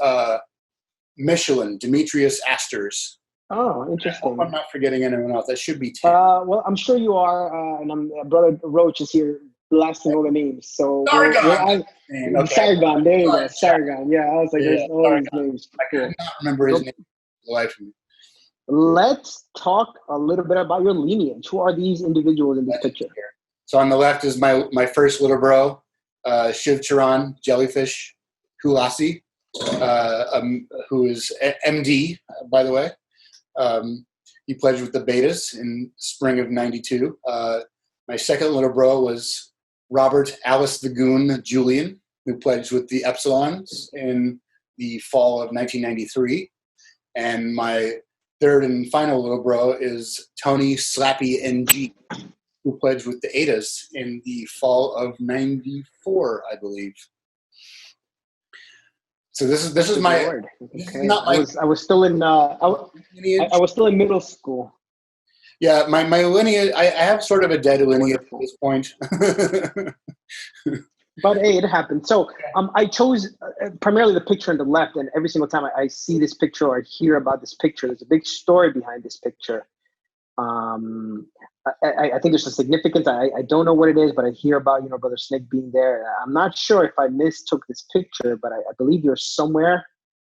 S1: Michelin, Demetrius Asters.
S2: Oh, interesting.
S1: I'm not forgetting anyone else. That should be 10.
S2: Well, I'm sure you are, and Brother Roach is here blasting all the names. So
S1: Sargon.
S2: Sargon, there you go, Sargon. Yeah, I was like, there's all these names.
S1: I could not remember his name. Life of me.
S2: Let's talk a little bit about your lineage. Who are these individuals in this picture?
S1: So on the left is my first little bro, Shiv Charan, Jellyfish Kulasi, who is MD, by the way. He pledged with the Betas in spring of '92. My second little bro was Robert Alice the Goon Julian, who pledged with the Epsilons in the fall of 1993. And my third and final little bro is Tony Slappy NG, who pledged with the Etas in the fall of '94, I believe. So this is my.
S2: Lord.
S1: This
S2: Okay.
S1: is not my.
S2: I was still in. I was still in middle school.
S1: Yeah, my lineage. I have sort of a dead lineage at this point.
S2: But hey, it happened. So I chose primarily the picture on the left, and every single time I see this picture or I hear about this picture, there's a big story behind this picture. I think there's a significance. I don't know what it is, but I hear about Brother Snake being there. I'm not sure if I mistook this picture, but I believe you're somewhere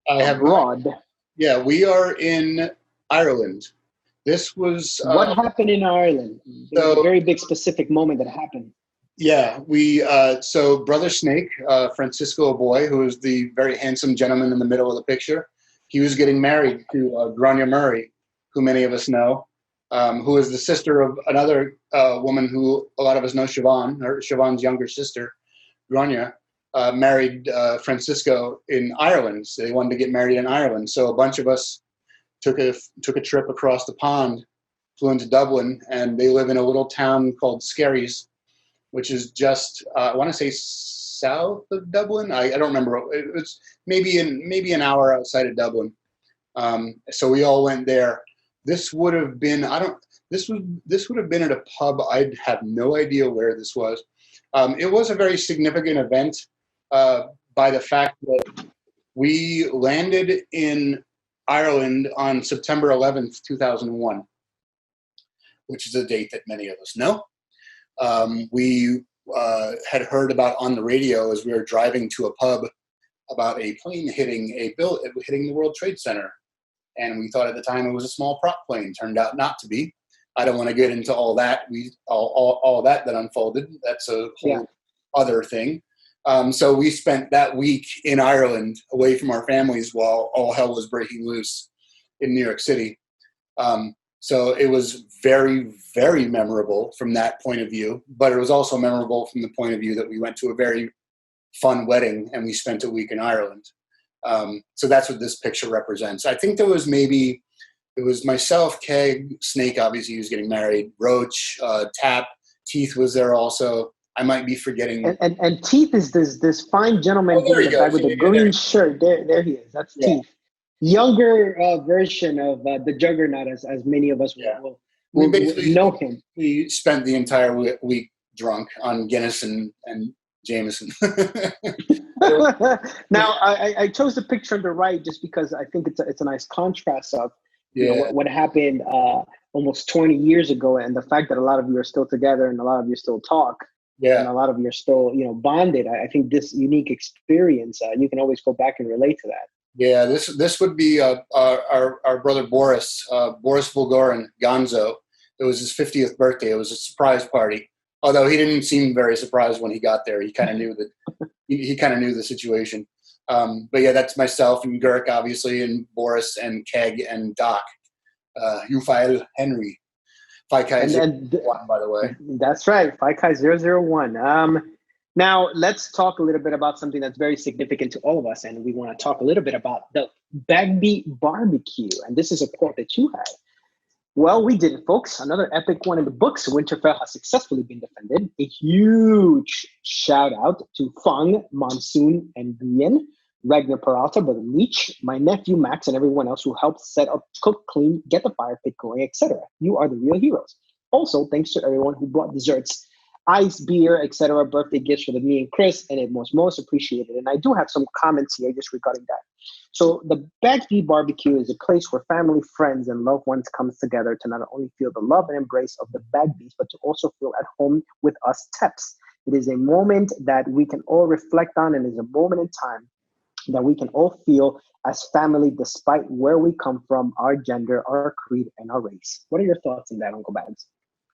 S2: abroad.
S1: Yeah, we are in Ireland. This was
S2: what happened in Ireland. There's a very big specific moment that happened.
S1: Yeah, so Brother Snake, Francisco Boy, who is the very handsome gentleman in the middle of the picture, he was getting married to Grania Murray, who many of us know, who is the sister of another woman who a lot of us know, Siobhan's younger sister, Grania, married Francisco in Ireland. So they wanted to get married in Ireland. So a bunch of us took a trip across the pond, flew into Dublin, and they live in a little town called Skerries, which is just I want to say south of Dublin. I don't remember. It was maybe an hour outside of Dublin. So we all went there. This would have been This would have been at a pub. I have no idea where this was. It was a very significant event by the fact that we landed in Ireland on September 11th, 2001, which is a date that many of us know. We had heard about on the radio as we were driving to a pub about a plane hitting the World Trade Center. And we thought at the time it was a small prop plane. Turned out not to be. I don't want to get into all that. All that unfolded. That's a whole other thing. So we spent that week in Ireland away from our families while all hell was breaking loose in New York City. So it was very, very memorable from that point of view, but it was also memorable from the point of view that we went to a very fun wedding and we spent a week in Ireland. So that's what this picture represents. I think it was myself, Keg, Snake, obviously he was getting married, Roach, Tap, Teeth was there also. I might be forgetting.
S2: And Teeth is this fine gentleman with the green shirt. There he is. That's Teeth. Younger version of the Juggernaut, as many of us will know him.
S1: We spent the entire week drunk on Guinness and Jameson.
S2: Now, I chose the picture on the right just because I think it's a nice contrast of what happened almost 20 years ago, and the fact that a lot of you are still together and a lot of you still talk. And a lot of you are still, bonded. I think this unique experience, you can always go back and relate to that.
S1: Yeah, this would be our brother Boris Bulgarin, Gonzo. It was his 50th birthday. It was a surprise party. Although he didn't seem very surprised when he got there. He kind of knew that he kind of knew the situation. But yeah, that's myself and Gurk, obviously, and Boris and Keg and Doc. Ufael Henry. Phi Chi 001, by the way.
S2: That's right, Phi Chi 001. Now, let's talk a little bit about something that's very significant to all of us, and we want to talk a little bit about the Bagby barbecue. And this is a quote that you had. Well, we did it, folks. Another epic one in the books. Winterfell has successfully been defended. A huge shout out to Fung, Monsoon, and Bien Regner Peralta, Brother Leach, my nephew Max, and everyone else who helped set up, cook, clean, get the fire pit going, etc. You are the real heroes. Also, thanks to everyone who brought desserts, ice, beer, etc., birthday gifts for me and Chris, and it was most appreciated. And I do have some comments here just regarding that. So the Bagby Barbecue is a place where family, friends, and loved ones comes together to not only feel the love and embrace of the Bagbys, but to also feel at home with us TEPs. It is a moment that we can all reflect on, and is a moment in time that we can all feel as family despite where we come from, our gender, our creed, and our race. What are your thoughts on that, Uncle Babs?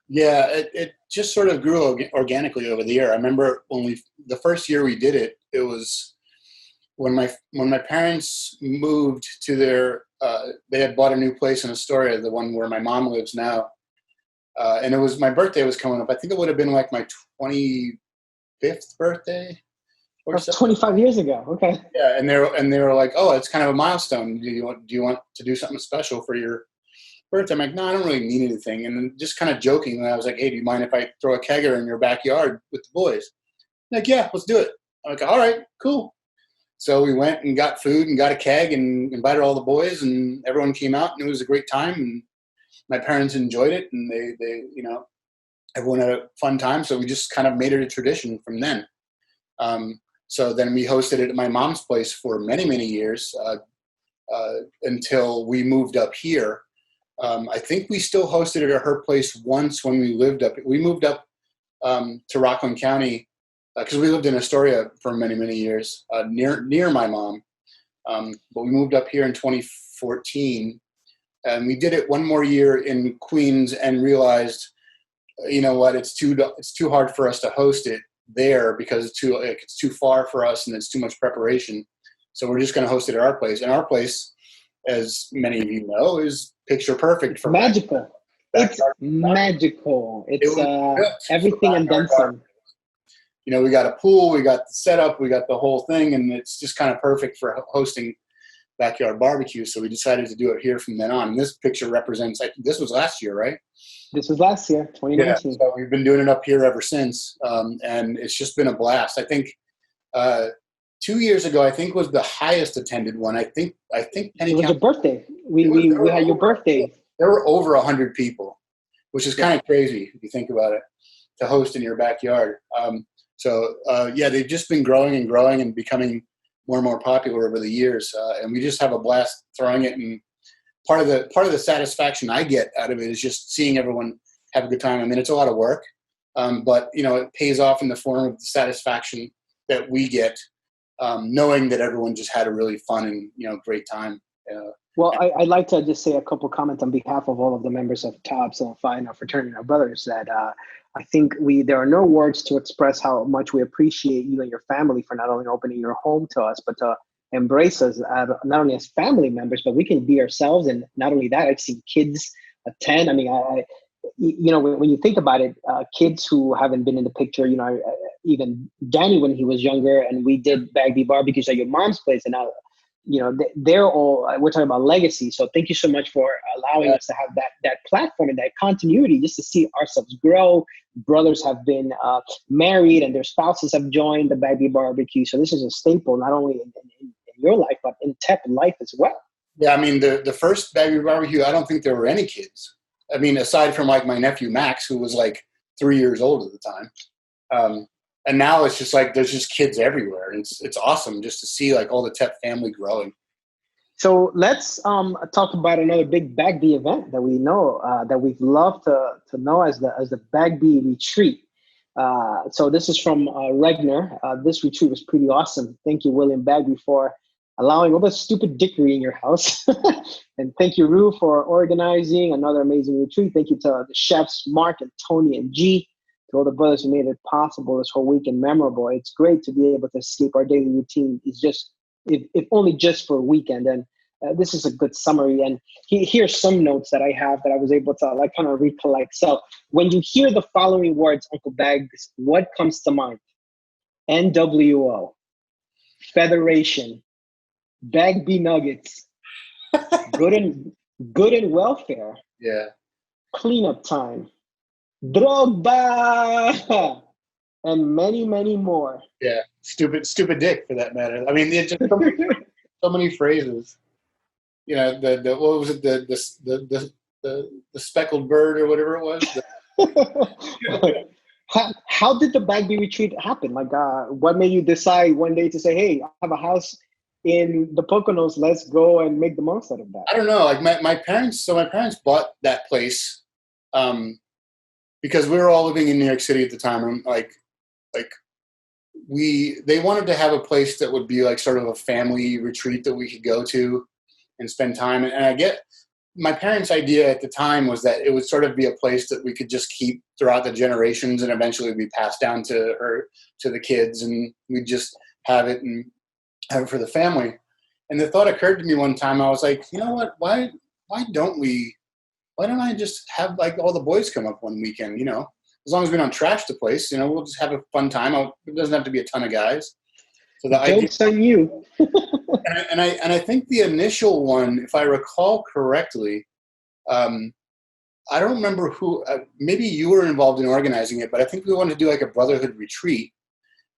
S1: Yeah, it just sort of grew organically over the year. I remember the first year we did it, it was when my parents moved to they had bought a new place in Astoria, the one where my mom lives now. And it was, my birthday was coming up. I think it would have been like my 25th birthday or so.
S2: 25 years ago. Okay.
S1: Yeah, and they were like, "Oh, it's kind of a milestone. Do you want to do something special for your birthday?" I'm like, "No, I don't really need anything." And then just kind of joking, I was like, "Hey, do you mind if I throw a kegger in your backyard with the boys?" Like, "Yeah, let's do it." I'm like, "All right, cool." So we went and got food and got a keg and invited all the boys, and everyone came out, and it was a great time. And my parents enjoyed it, and they everyone had a fun time. So we just kind of made it a tradition from then. So then we hosted it at my mom's place for many, many years until we moved up here. I think we still hosted it at her place once when we lived up. We moved up to Rockland County because we lived in Astoria for many, many years near my mom. But we moved up here in 2014, and we did it one more year in Queens and realized, you know what, it's too hard for us to host it there because it's too far for us and it's too much preparation. So we're just going to host it at our place. And our place, as many of you know, is picture perfect for
S2: magical. It's magical. It's everything and then some.
S1: You know, we got a pool, we got the setup, we got the whole thing, and it's just kind of perfect for hosting backyard barbecue. So we decided to do it here from then on. And this picture represents, this was last year, right?
S2: This was last year, 2019.
S1: Yeah, so we've been doing it up here ever since, and it's just been a blast. I think 2 years ago, I think was the highest attended one. I think Penny
S2: it was your birthday. We had your birthday.
S1: There were over 100 people, which is kind of crazy if you think about it, to host in your backyard. Yeah, they've just been growing and growing and becoming more and more popular over the years, and we just have a blast throwing it. And part of the satisfaction I get out of it is just seeing everyone have a good time. I mean, it's a lot of work, but it pays off in the form of the satisfaction that we get, knowing that everyone just had a really fun and great time.
S2: Well, I'd like to just say a couple comments on behalf of all of the members of TOPS and Phi and our fraternity and our brothers that I think there are no words to express how much we appreciate you and your family for not only opening your home to us, but to embrace us not only as family members, but we can be ourselves. And not only that, I've seen kids attend. I mean, when you think about it, kids who haven't been in the picture, even Danny when he was younger, and we did Bagby barbecues at your mom's place, and now, they're all, we're talking about legacy. So thank you so much for allowing us to have that platform and that continuity just to see ourselves grow. Brothers have been married and their spouses have joined the Bagby barbecue. So this is a staple, not only in your life, but in TEP life as well.
S1: Yeah, I mean, the first Bagby barbecue, I don't think there were any kids. I mean, aside from like my nephew Max, who was like 3 years old at the time. And now it's just like there's just kids everywhere. And it's awesome just to see like all the TEP family growing.
S2: So let's talk about another big Bagby event that we know that we've loved to know as the Bagby retreat. So this is from Regner. This retreat was pretty awesome. Thank you, William Bagby, for allowing all the stupid dickery in your house. And thank you, Rue, for organizing another amazing retreat. Thank you to the chefs, Mark and Tony and G, to all the brothers who made it possible this whole weekend memorable. It's great to be able to escape our daily routine. It's just, if only just for a weekend. And this is a good summary. And here's some notes that I have that I was able to kind of recollect. So when you hear the following words, Uncle Bags, what comes to mind? NWO, Federation, Bagby Nuggets, good and welfare, cleanup time, Drogba, and many, many more.
S1: Yeah. stupid dick for that matter. I mean, it's just so many phrases. You know, the what was it, the speckled bird or whatever it was.
S2: How did the Bagby retreat happen? Like, what made you decide one day to say, "Hey, I have a house in the Poconos. Let's go and make the most out of that"?
S1: I don't know. Like my parents. So my parents bought that place because we were all living in New York City at the time. And they wanted to have a place that would be like sort of a family retreat that we could go to and spend time. And I get my parents' idea at the time was that it would sort of be a place that we could just keep throughout the generations and eventually be passed down to the kids, and we'd just have it for the family. And the thought occurred to me one time. I was like, you know what? Why don't I just have like all the boys come up one weekend? You know, as long as we don't trash the place, you know, we'll just have a fun time. It doesn't have to be a ton of guys. So the
S2: Joke's on you.
S1: and I think the initial one, if I recall correctly, I don't remember who. Maybe you were involved in organizing it, but I think we wanted to do like a brotherhood retreat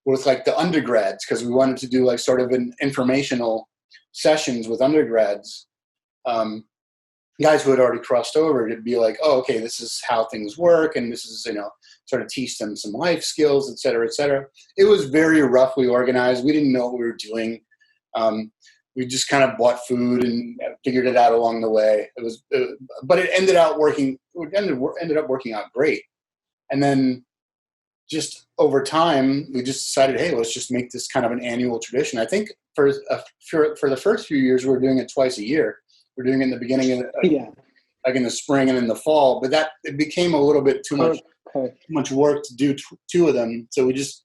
S1: with like the undergrads, because we wanted to do like sort of an informational sessions with undergrads, guys who had already crossed over, to be like, oh, okay, this is how things work, and this is, you know, sort of teach them some life skills, et cetera, et cetera. It was very roughly organized. We didn't know what we were doing. We just kind of bought food and figured it out along the way. But it ended up working out great. And then just over time, we just decided, hey, let's just make this kind of an annual tradition. I think for the first few years, we were doing it twice a year. We're doing it in the beginning of like in the spring and in the fall, but it became a little bit too much work to do two of them. So we just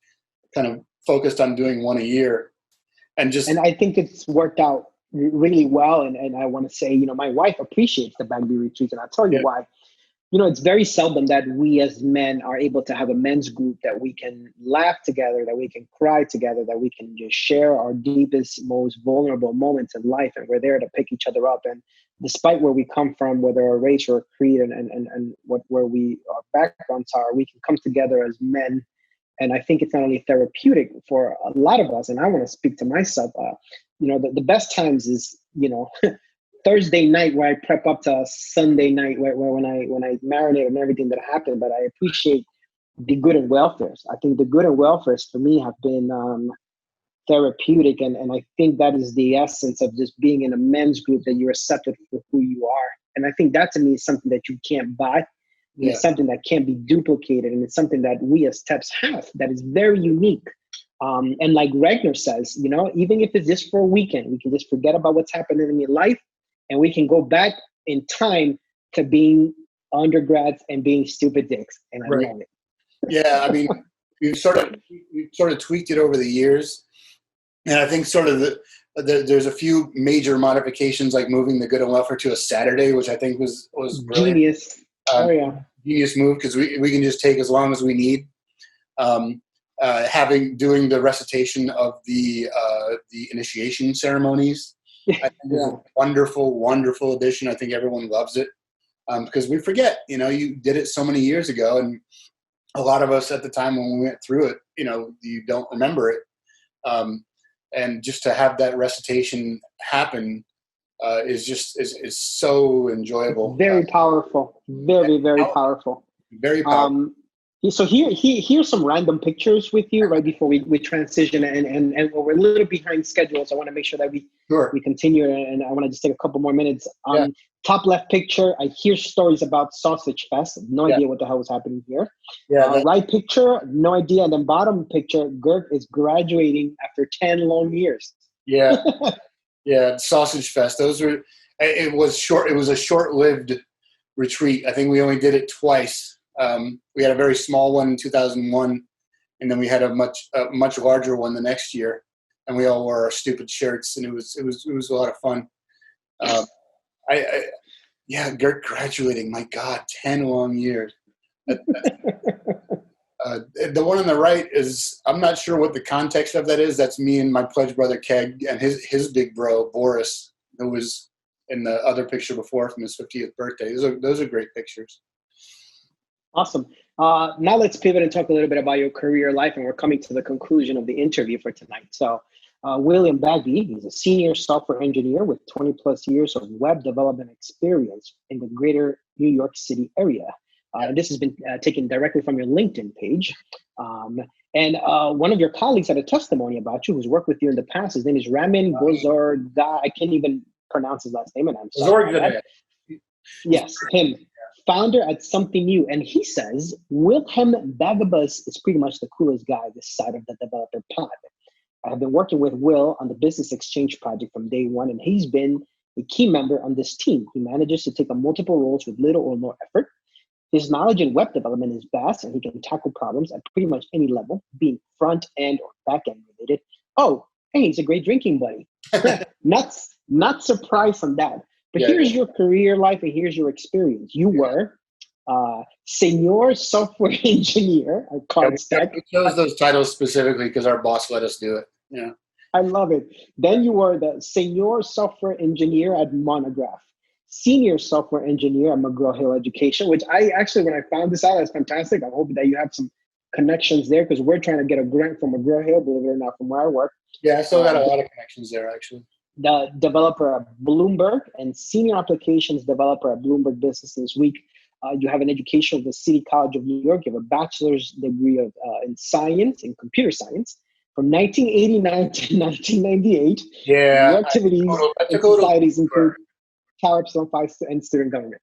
S1: kind of focused on doing one a year. And
S2: I think it's worked out really well. And I want to say, you know, my wife appreciates the Bagby retreats, and I'll tell you why. You know, it's very seldom that we as men are able to have a men's group that we can laugh together, that we can cry together, that we can just share our deepest, most vulnerable moments in life. And we're there to pick each other up. And despite where we come from, whether our race or creed and where our backgrounds are, we can come together as men. And I think it's not only therapeutic for a lot of us, and I want to speak to myself, you know, the best times is, you know, Thursday night where I prep up to Sunday night where when I marinate on everything that happened. But I appreciate the good and welfares. I think the good and welfares for me have been therapeutic. And I think that is the essence of just being in a men's group, that you're accepted for who you are. And I think that to me is something that you can't buy. It's something that can't be duplicated. And it's something that we as TEPs have that is very unique. And like Regner says, you know, even if it's just for a weekend, we can just forget about what's happening in your life, and we can go back in time to being undergrads and being stupid dicks. And I love it.
S1: Yeah, I mean, we've sort of tweaked it over the years. And I think sort of there's a few major modifications, like moving the good and welfare to a Saturday, which I think was brilliant.
S2: Genius.
S1: Genius move, because we can just take as long as we need. Doing the recitation of the initiation ceremonies, I think is a wonderful, wonderful addition. I think everyone loves it, because we forget, you know, you did it so many years ago, and a lot of us at the time when we went through it, you know, you don't remember it. And just to have that recitation happen is so enjoyable.
S2: Very powerful. Very, very powerful.
S1: Very powerful.
S2: So here's some random pictures with you right before we transition, and we're a little behind schedule, so I want to make sure that we continue, and I want to just take a couple more minutes. Top left picture, I hear stories about Sausage Fest. No idea what the hell was happening here. Right picture, no idea. And then bottom picture, Girk is graduating after 10 long years.
S1: Sausage Fest. It was a short-lived retreat. I think we only did it twice. We had a very small one in 2001, and then we had a much larger one the next year, and we all wore our stupid shirts, and it was a lot of fun. Gert graduating, my God, 10 long years. The one on the right is, I'm not sure what the context of that is. That's me and my pledge brother Keg and his big bro Boris, who was in the other picture before from his 50th birthday. Those are great pictures.
S2: Awesome. Now let's pivot and talk a little bit about your career life, and we're coming to the conclusion of the interview for tonight. So, William Bagby, he's a senior software engineer with 20 plus years of web development experience in the greater New York City area. And this has been taken directly from your LinkedIn page. And one of your colleagues had a testimony about you who's worked with you in the past. His name is Ramin Bozorga. I can't even pronounce his last name, and I'm sorry. Yes, him. Founder at Something New. And he says, Wilhelm Bagabus is pretty much the coolest guy this side of the developer pod. I have been working with Will on the Business Exchange project from day one, and he's been a key member on this team. He manages to take on multiple roles with little or no effort. His knowledge in web development is vast, and he can tackle problems at pretty much any level, being front end or back end related. Oh, hey, he's a great drinking buddy. not surprised on that. But here's your career life, and here's your experience. You were senior software engineer at Cardstack.
S1: We chose those titles specifically because our boss let us do it. Yeah,
S2: I love it. Then you were the senior software engineer at Monograph, senior software engineer at McGraw-Hill Education, which I actually, when I found this out, that's fantastic. I'm hoping that you have some connections there because we're trying to get a grant from McGraw-Hill, believe it or not, from where I work.
S1: Yeah, I still got a lot of connections there, actually.
S2: The developer at Bloomberg and senior applications developer at Bloomberg Business this week. You have an education of the City College of New York. You have a bachelor's degree in science, in computer science, from 1989 to 1998.
S1: Yeah.
S2: Your activities and societies include Talents on Phi and student government.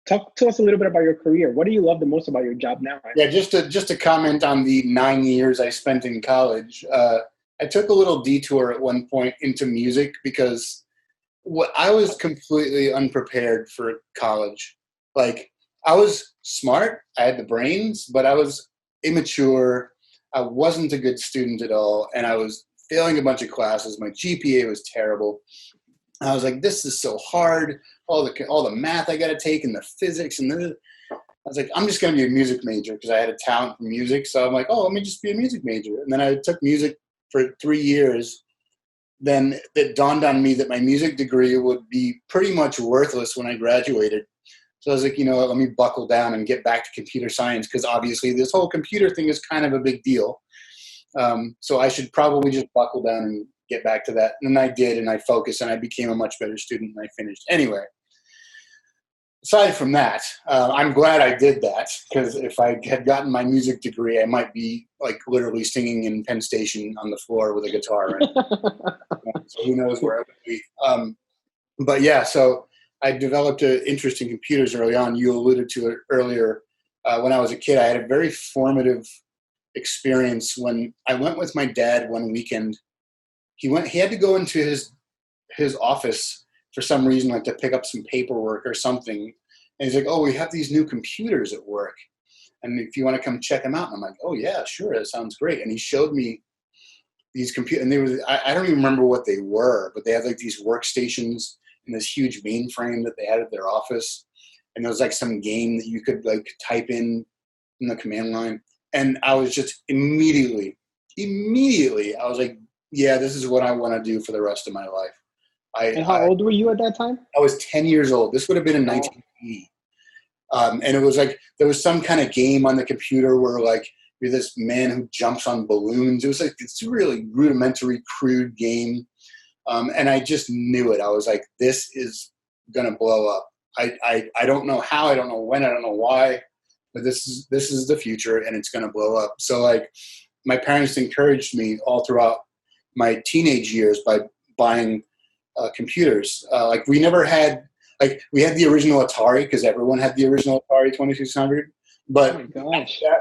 S2: Talk to us a little bit about your career. What do you love the most about your job now?
S1: Yeah, just to comment on the 9 years I spent in college. I took a little detour at one point into music because I was completely unprepared for college. Like, I was smart, I had the brains, but I was immature. I wasn't a good student at all, and I was failing a bunch of classes. My GPA was terrible. I was like, this is so hard. All the math I got to take and the physics and I was like, I'm just going to be a music major because I had a talent for music. So I'm like, oh, let me just be a music major. And then I took music for 3 years. Then it dawned on me that my music degree would be pretty much worthless when I graduated. So I was like, you know what, let me buckle down and get back to computer science because obviously this whole computer thing is kind of a big deal. So I should probably just buckle down and get back to that. And I did, and I focused, and I became a much better student, and I finished. Anyway, aside from that, I'm glad I did that because if I had gotten my music degree, I might be like literally singing in Penn Station on the floor with a guitar. So who knows where I would be. But yeah, so I developed an interest in computers early on. You alluded to it earlier. When I was a kid, I had a very formative experience when I went with my dad one weekend. He had to go into his office for some reason, like to pick up some paperwork or something. And he's like, oh, we have these new computers at work. And if you want to come check them out. And I'm like, oh yeah, sure. That sounds great. And he showed me these computers, and they were, I don't even remember what they were, but they had like these workstations and this huge mainframe that they had at their office. And there was like some game that you could like type in the command line. And I was just immediately, I was like, yeah, this is what I want to do for the rest of my life.
S2: And how old were you at that time?
S1: I was 10 years old. This would have been in 1980. And it was like, there was some kind of game on the computer where like, you're this man who jumps on balloons. It was like, it's a really rudimentary, crude game. And I just knew it. I was like, this is going to blow up. I don't know how, I don't know when, I don't know why, but this is the future and it's going to blow up. So like my parents encouraged me all throughout my teenage years by buying computers. Like we never had, like we had the original Atari because everyone had the original Atari 2600, but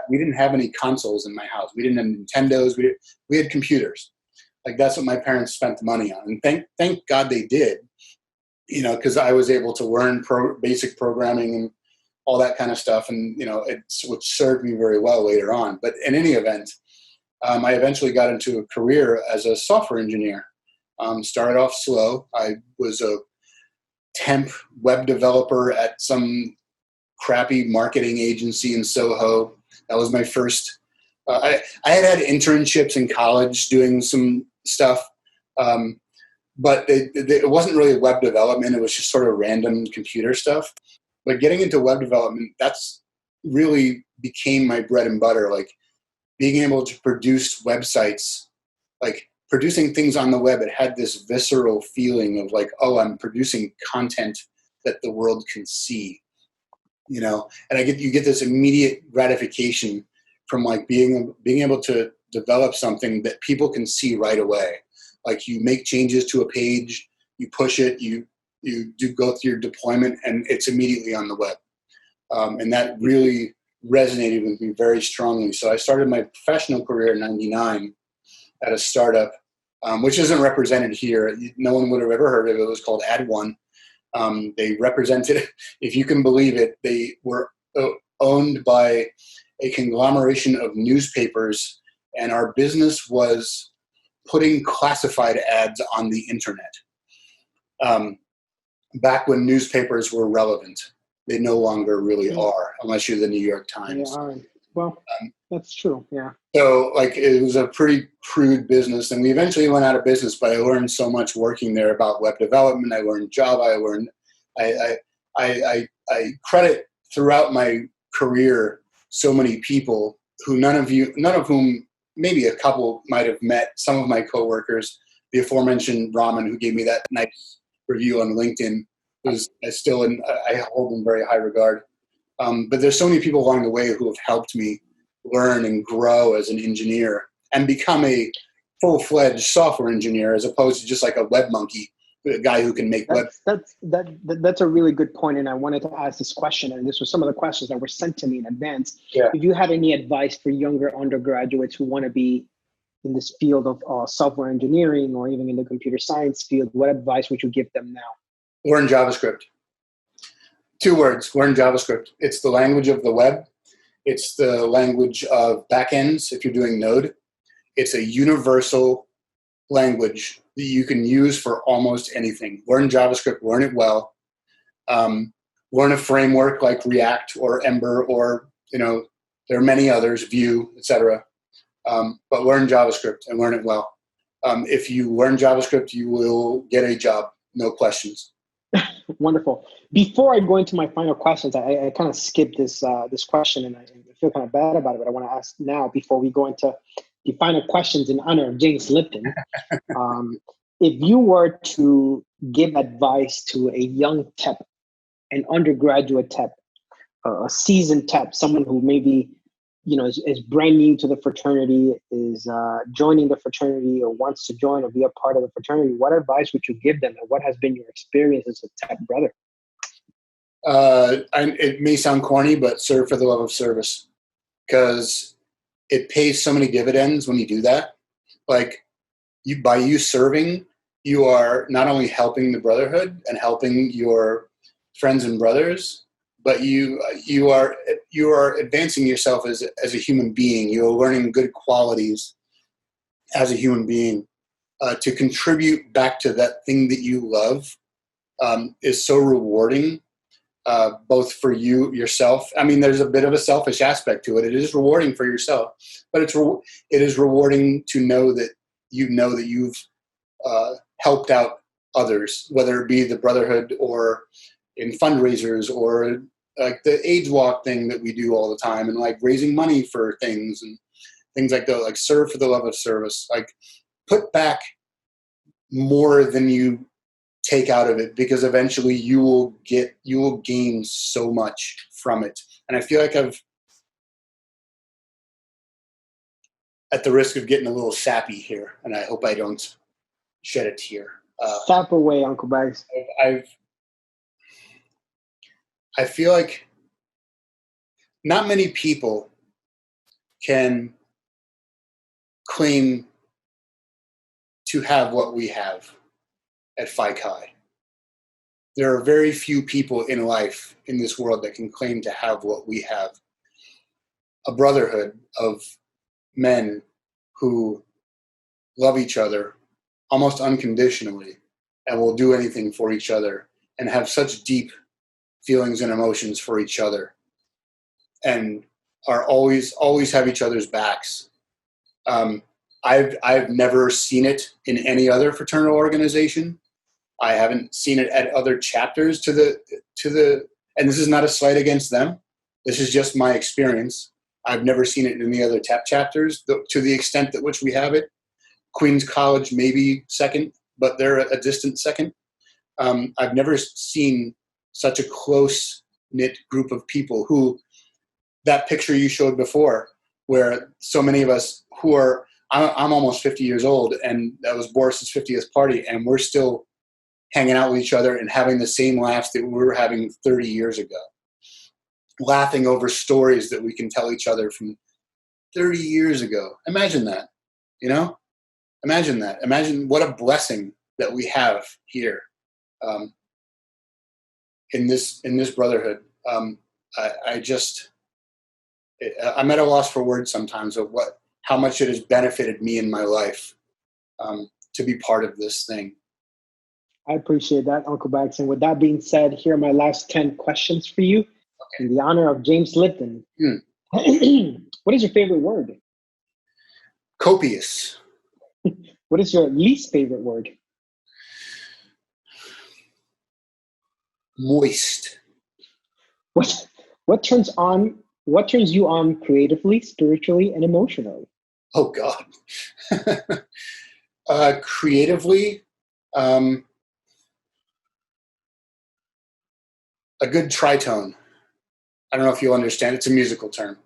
S1: we didn't have any consoles in my house. We didn't have Nintendos. We had computers. Like that's what my parents spent the money on. And thank God they did, you know, because I was able to learn basic programming and all that kind of stuff. And, you know, which served me very well later on. But in any event, I eventually got into a career as a software engineer. Started off slow. I was a temp web developer at some crappy marketing agency in Soho. That was my first. I had internships in college doing some stuff, but it wasn't really web development. It was just sort of random computer stuff. But getting into web development, that's really became my bread and butter. Like being able to produce websites, like producing things on the web, it had this visceral feeling of like, oh, I'm producing content that the world can see, you know. And you get this immediate gratification from like being able to develop something that people can see right away. Like you make changes to a page, you push it, you do go through your deployment, and it's immediately on the web. And that really resonated with me very strongly. So I started my professional career in '99 at a startup, which isn't represented here. No one would have ever heard of it. It was called Ad1. They represented, if you can believe it, they were owned by a conglomeration of newspapers, and our business was putting classified ads on the internet. Back when newspapers were relevant. They no longer really are, unless you're the New York Times.
S2: Yeah, well, that's true, yeah.
S1: So, like, it was a pretty crude business, and we eventually went out of business, but I learned so much working there about web development. I learned Java. I credit throughout my career so many people who none of whom, maybe a couple might have met, some of my coworkers, the aforementioned Raman, who gave me that nice review on LinkedIn, I hold in very high regard. But there's so many people along the way who have helped me learn and grow as an engineer and become a full-fledged software engineer, as opposed to just like a web monkey, a guy who can make web.
S2: That's a really good point, and I wanted to ask this question, and this was some of the questions that were sent to me in advance.
S1: Yeah.
S2: If you had any advice for younger undergraduates who want to be in this field of software engineering or even in the computer science field, what advice would you give them now?
S1: Learn JavaScript. 2 words, learn JavaScript. It's the language of the web. It's the language of backends if you're doing Node. It's a universal language that you can use for almost anything. Learn JavaScript, learn it well. Learn a framework like React or Ember or, there are many others, Vue, etc. But learn JavaScript and learn it well. If you learn JavaScript, you will get a job, no questions.
S2: Wonderful. Before I go into my final questions, I kind of skipped this question, and I feel kind of bad about it, but I want to ask now before we go into the final questions in honor of James Lipton. If you were to give advice to a young TEP, an undergraduate TEP, a seasoned TEP, someone who maybe is brand new to the fraternity, is joining the fraternity or wants to join or be a part of the fraternity, what advice would you give them, and what has been your experience as a TEP brother?
S1: It may sound corny, but serve for the love of service, because it pays so many dividends when you do that. Like, by you serving, you are not only helping the brotherhood and helping your friends and brothers, but you are advancing yourself as a human being. You are learning good qualities as a human being. To contribute back to that thing that you love is so rewarding, both for yourself. I mean, there's a bit of a selfish aspect to it. It is rewarding for yourself, but it is rewarding to know that you've helped out others, whether it be the brotherhood or in fundraisers or like the AIDS walk thing that we do all the time, and like raising money for things and things like that. Like, serve for the love of service. Like, put back more than you take out of it, because eventually you will gain so much from it. And I feel like I've, at the risk of getting a little sappy here, and I hope I don't shed a tear.
S2: Sap away, Uncle Bags.
S1: I feel like not many people can claim to have what we have at Phi Chi. There are very few people in life in this world that can claim to have what we have. A brotherhood of men who love each other almost unconditionally and will do anything for each other and have such deep feelings and emotions for each other and are always have each other's backs. I've never seen it in any other fraternal organization. I haven't seen it at other chapters to the, and this is not a slight against them. This is just my experience. I've never seen it in the other TEP chapters to the extent that which we have it. Queens College maybe second, but they're a distant second. I've never seen such a close-knit group of people who, that picture you showed before, where so many of us who are, I'm almost 50 years old, and that was Boris's 50th party, and we're still hanging out with each other and having the same laughs that we were having 30 years ago. Laughing over stories that we can tell each other from 30 years ago. Imagine that, you know? Imagine that. Imagine what a blessing that we have here in this brotherhood. I'm at a loss for words sometimes of how much it has benefited me in my life to be part of this thing.
S2: I appreciate that, Uncle Bax. And with that being said, here are my last 10 questions for you. Okay. In the honor of James Lipton. What is your favorite word?
S1: Copious.
S2: What is your least favorite word?
S1: Moist.
S2: What turns you on creatively, spiritually, and emotionally?
S1: Oh God. Creatively, a good tritone. I don't know if you'll understand. It's a musical term.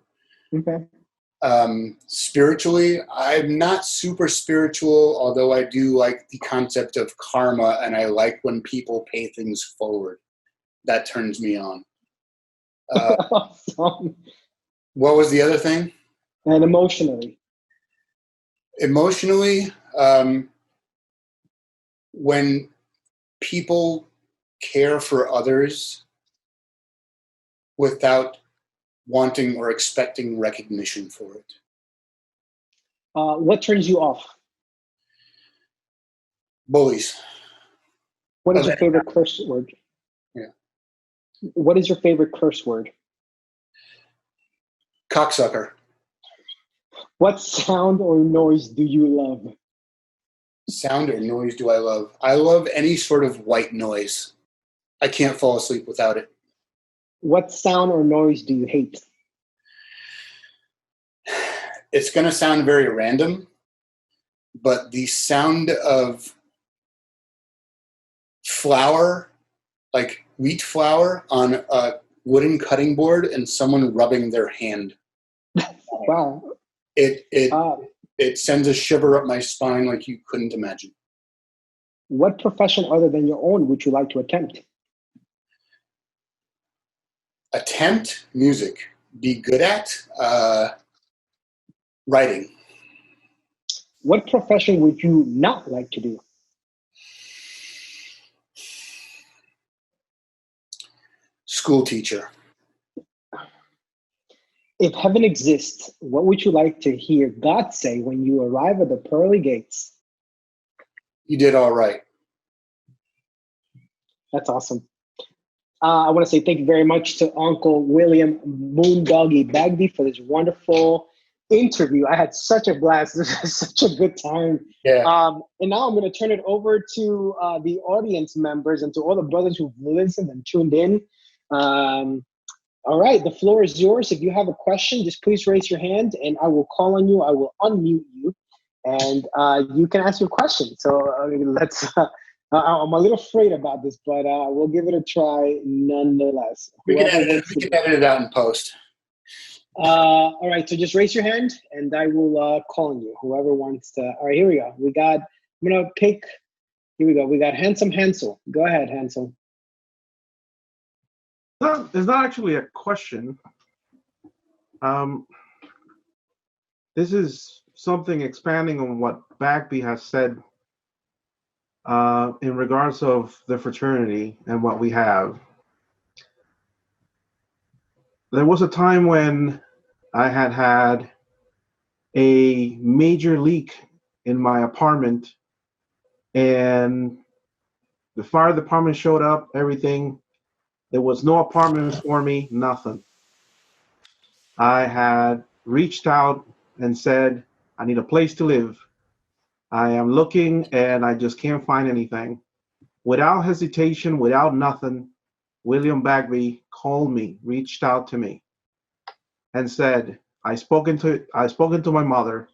S2: Okay.
S1: Spiritually, I'm not super spiritual, although I do like the concept of karma, and I like when people pay things forward. That turns me on.
S2: Awesome.
S1: What was the other thing?
S2: And emotionally.
S1: Emotionally, when people care for others without wanting or expecting recognition for it.
S2: What turns you off?
S1: Bullies.
S2: What is your favorite curse word?
S1: Yeah.
S2: What is your favorite curse word?
S1: Cocksucker.
S2: What sound or noise do you love?
S1: Sound or noise do I love? I love any sort of white noise. I can't fall asleep without it.
S2: What sound or noise do you hate?
S1: It's going to sound very random, but the sound of flour, like wheat flour, on a wooden cutting board and someone rubbing their hand.
S2: Wow.
S1: It sends a shiver up my spine like you couldn't imagine.
S2: What profession other than your own would you like to attempt?
S1: Attempt music. Be good at writing.
S2: What profession would you not like to do?
S1: School teacher.
S2: If heaven exists, what would you like to hear God say when you arrive at the pearly gates?
S1: You did all right.
S2: That's awesome. I want to say thank you very much to Uncle William Moondoggie Bagby for this wonderful interview. I had such a blast. This was such a good time.
S1: Yeah.
S2: And now I'm going to turn it over to the audience members and to all the brothers who've listened and tuned in. All right, the floor is yours. If you have a question, just please raise your hand and I will call on you. I will unmute you and you can ask your question. So let's... I'm a little afraid about this, but we'll give it a try nonetheless.
S1: We can edit it out in post.
S2: All right, so just raise your hand and I will call on you, whoever wants to. All right, here we go. Here we go. We got Handsome Hansel. Go ahead, Hansel.
S3: It's not actually a question. This is something expanding on what Bagby has said in regards of the fraternity and what we have. There was a time when I had a major leak in my apartment and the fire department showed up, everything. There was no apartment for me, nothing. I had reached out and said, I need a place to live. I am looking and I just can't find anything. Without hesitation, without nothing, William Bagby called me, reached out to me. and said, I spoken to my mother.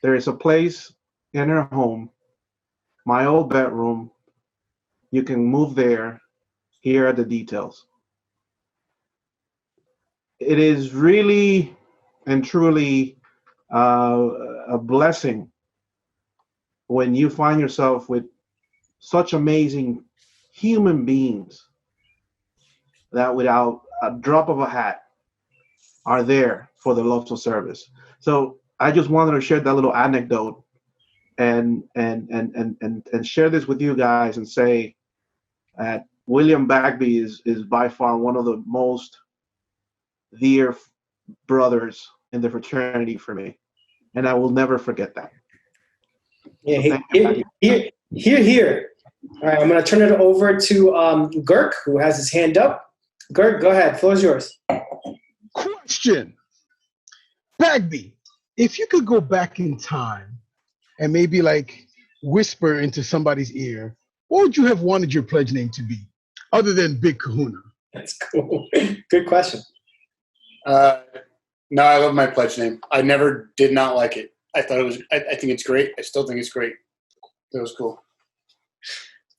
S3: There is a place in her home, my old bedroom. You can move there. Here are the details. It is really and truly a blessing when you find yourself with such amazing human beings that without a drop of a hat are there for the local service. So I just wanted to share that little anecdote and share this with you guys and say that William Bagby is by far one of the most dear brothers in the fraternity for me, and I will never forget that.
S2: Yeah,
S3: So thank you.
S2: here. All right, I'm going to turn it over to Girk, who has his hand up. Girk, go ahead. Floor is yours.
S4: Question. Bagby, if you could go back in time and maybe like whisper into somebody's ear, what would you have wanted your pledge name to be, other than Big Kahuna?
S2: That's cool. Good question.
S1: No, I love my pledge name. I never did not like it. I thought it was. I think it's great. I still think it's great. It was cool.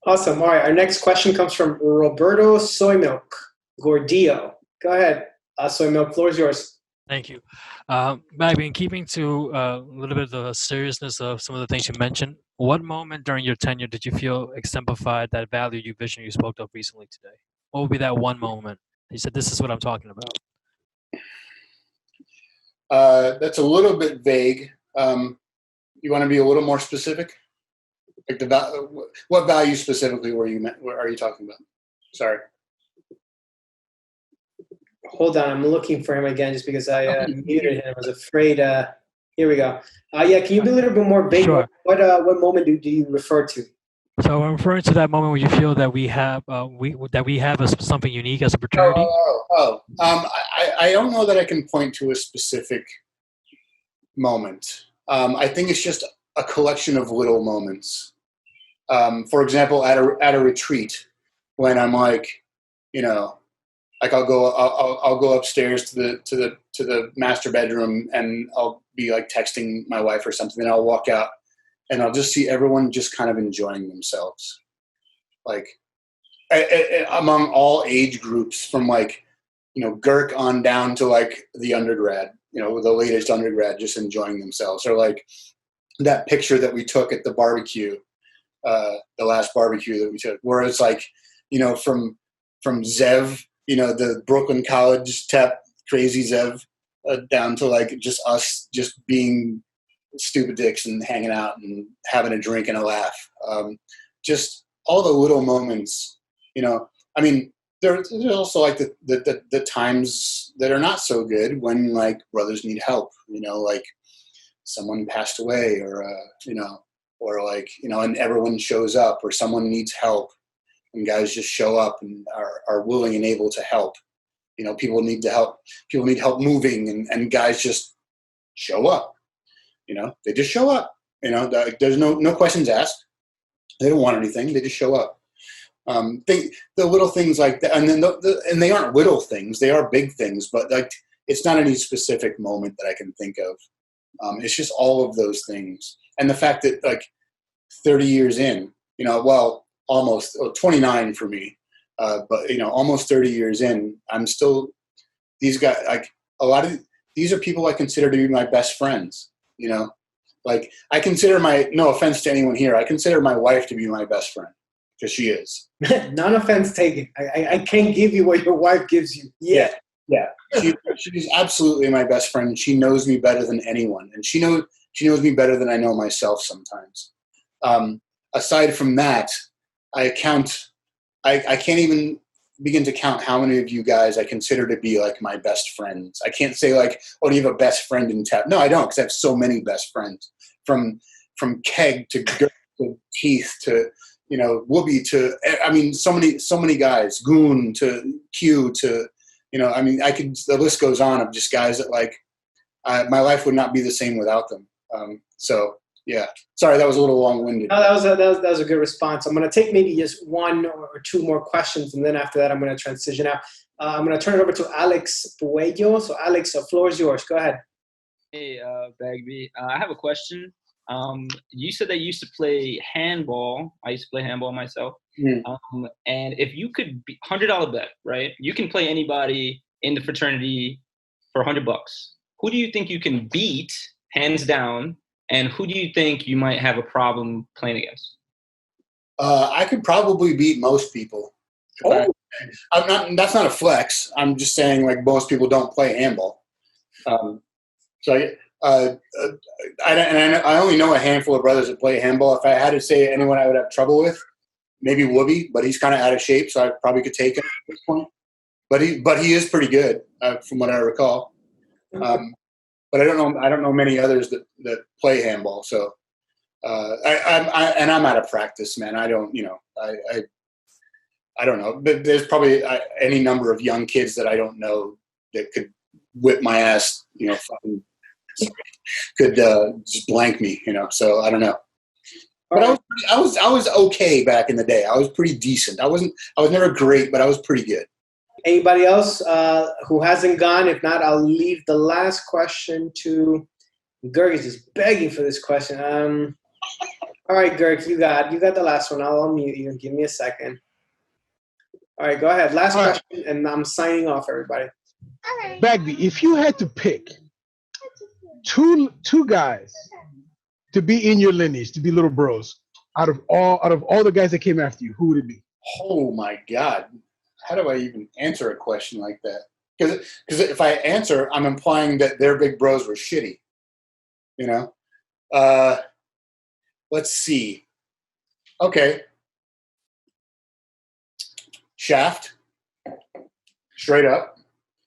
S2: Awesome. All right. Our next question comes from Roberto Soy Milk Gordillo. Go ahead, Soy Milk. Floor is yours.
S5: Thank you. Bagby, in keeping to a little bit of the seriousness of some of the things you mentioned, what moment during your tenure did you feel exemplified that value you vision you spoke of recently today? What would be that one moment? You said, this is what I'm talking about.
S1: That's a little bit vague. You want to be a little more specific? Like what value specifically are you talking about? Sorry.
S2: Hold on, I'm looking for him again just because I muted him. I was afraid. Here we go. Yeah, can you be a little bit more vague?
S5: Sure.
S2: What moment do you refer to?
S5: So I'm referring to that moment where you feel that we have something unique as a fraternity.
S1: I don't know that I can point to a specific moment. I think it's just a collection of little moments. For example, at a retreat, when I'm like, like I'll go upstairs to the master bedroom and I'll be like texting my wife or something, and I'll walk out and I'll just see everyone just kind of enjoying themselves, like among all age groups, from like Girk on down to like the undergrad, the latest undergrad, just enjoying themselves. Or like that picture that we took at the barbecue, the last barbecue that we took, where it's like, from Zev, the Brooklyn College TEP crazy Zev, down to like just us just being stupid dicks and hanging out and having a drink and a laugh. Just all the little moments, I mean, there's also like the times that are not so good when like brothers need help, like someone passed away or like, and everyone shows up, or someone needs help and guys just show up and are willing and able to help. People need help moving, and guys just show up. They just show up. There's no questions asked. They don't want anything. They just show up. The little things like that, and then and they aren't little things. They are big things, but like it's not any specific moment that I can think of. It's just all of those things, and the fact that like 30 years in, almost 29 for me, but almost 30 years in, I'm still, these guys, like a lot of these are people I consider to be my best friends. Like I consider no offense to anyone here, I consider my wife to be my best friend, because she is.
S2: None offense taken. I can't give you what your wife gives you. Yeah.
S1: She's absolutely my best friend. She knows me better than anyone, and she knows me better than I know myself sometimes. Aside from that, I can't even begin to count how many of you guys I consider to be like my best friends. I can't say like, oh, do you have a best friend in TEP? No, I don't, because I have so many best friends, from Keg to Gert to Teeth to Whoopi to, I mean, so many guys, Goon to Q to, the list goes on of just guys that like, my life would not be the same without them. So yeah, sorry, that was a little long-winded.
S2: No, that was a good response. I'm going to take maybe just one or two more questions, and then after that, I'm going to transition out. I'm going to turn it over to Alex Puello. So, Alex, the floor is yours. Go ahead.
S6: Hey, Bagby. I have a question. You said that you used to play handball. I used to play handball myself.
S2: Mm.
S6: And if you could be $100 bet, right? You can play anybody in the fraternity for $100. Who do you think you can beat, hands down? And who do you think you might have a problem playing against?
S1: I could probably beat most people.
S2: Oh.
S1: I'm not. That's not a flex. I'm just saying, like, most people don't play handball. I only know a handful of brothers that play handball. If I had to say anyone I would have trouble with, maybe Whoopi, but he's kind of out of shape, so I probably could take him at this point. But he is pretty good, from what I recall. But I don't know many others that play handball. So I'm out of practice, man. I don't know. But there's probably any number of young kids that I don't know that could whip my ass. Fucking could just blank me. So I don't know. But I was okay back in the day. I was pretty decent. I was never great, but I was pretty good.
S2: Anybody else who hasn't gone? If not, I'll leave the last question to Gerg. Is just begging for this question. All right, Gerg, you got the last one. I'll unmute you. Give me a second. All right, go ahead. Last question, and I'm signing off, everybody.
S4: Bagby, if you had to pick two guys to be in your lineage, to be little bros, out of all the guys that came after you, who would it be?
S1: Oh my God. How do I even answer a question like that? Because if I answer, I'm implying that their big bros were shitty. Let's see. Okay. Shaft. Straight up.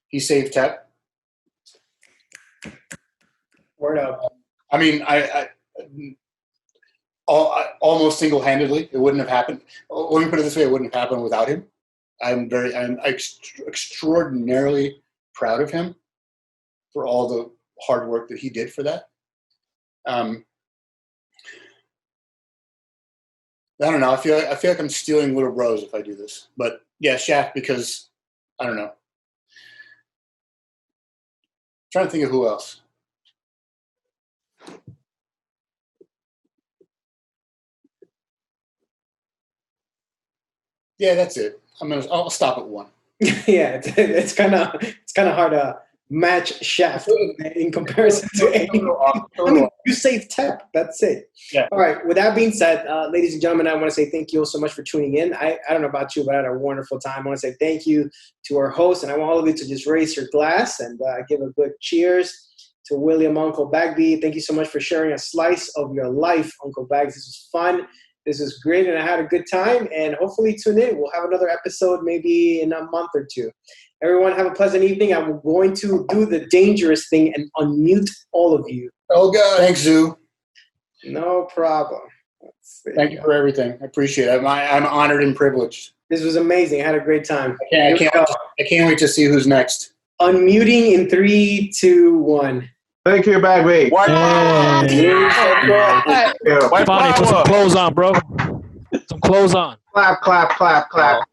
S1: He saved TEP.
S2: Word up.
S1: I mean, almost single-handedly, it wouldn't have happened. Let me put it this way: it wouldn't have happened without him. I'm extraordinarily proud of him for all the hard work that he did for that. I don't know. I feel like I'm stealing little bros if I do this, but yeah, Shaft, because I don't know. Trying to think of who else. Yeah, that's it. I'll stop at one.
S2: Yeah, it's kind of hard to match Shaft in comparison to anything. I mean, you saved TEP. That's it.
S1: Yeah.
S2: All right. With that being said, ladies and gentlemen, I want to say thank you all so much for tuning in. I don't know about you, but I had a wonderful time. I want to say thank you to our host, and I want all of you to just raise your glass and give a good cheers to William Uncle Bagby. Thank you so much for sharing a slice of your life, Uncle Bags. This was fun. This was great, and I had a good time, and hopefully tune in. We'll have another episode maybe in a month or two. Everyone have a pleasant evening. I'm going to do the dangerous thing and unmute all of you.
S1: Oh, God. Thanks, Zoo.
S2: No problem.
S1: Thank you for everything. I appreciate it. I'm honored and privileged.
S2: This was amazing. I had a great time.
S1: I can't wait to see who's next.
S2: Unmuting in 3, 2, 1.
S3: Thank you, Bagby.
S5: Bonnie, put some clothes on, bro. Some clothes on.
S3: Clap, clap, clap, clap.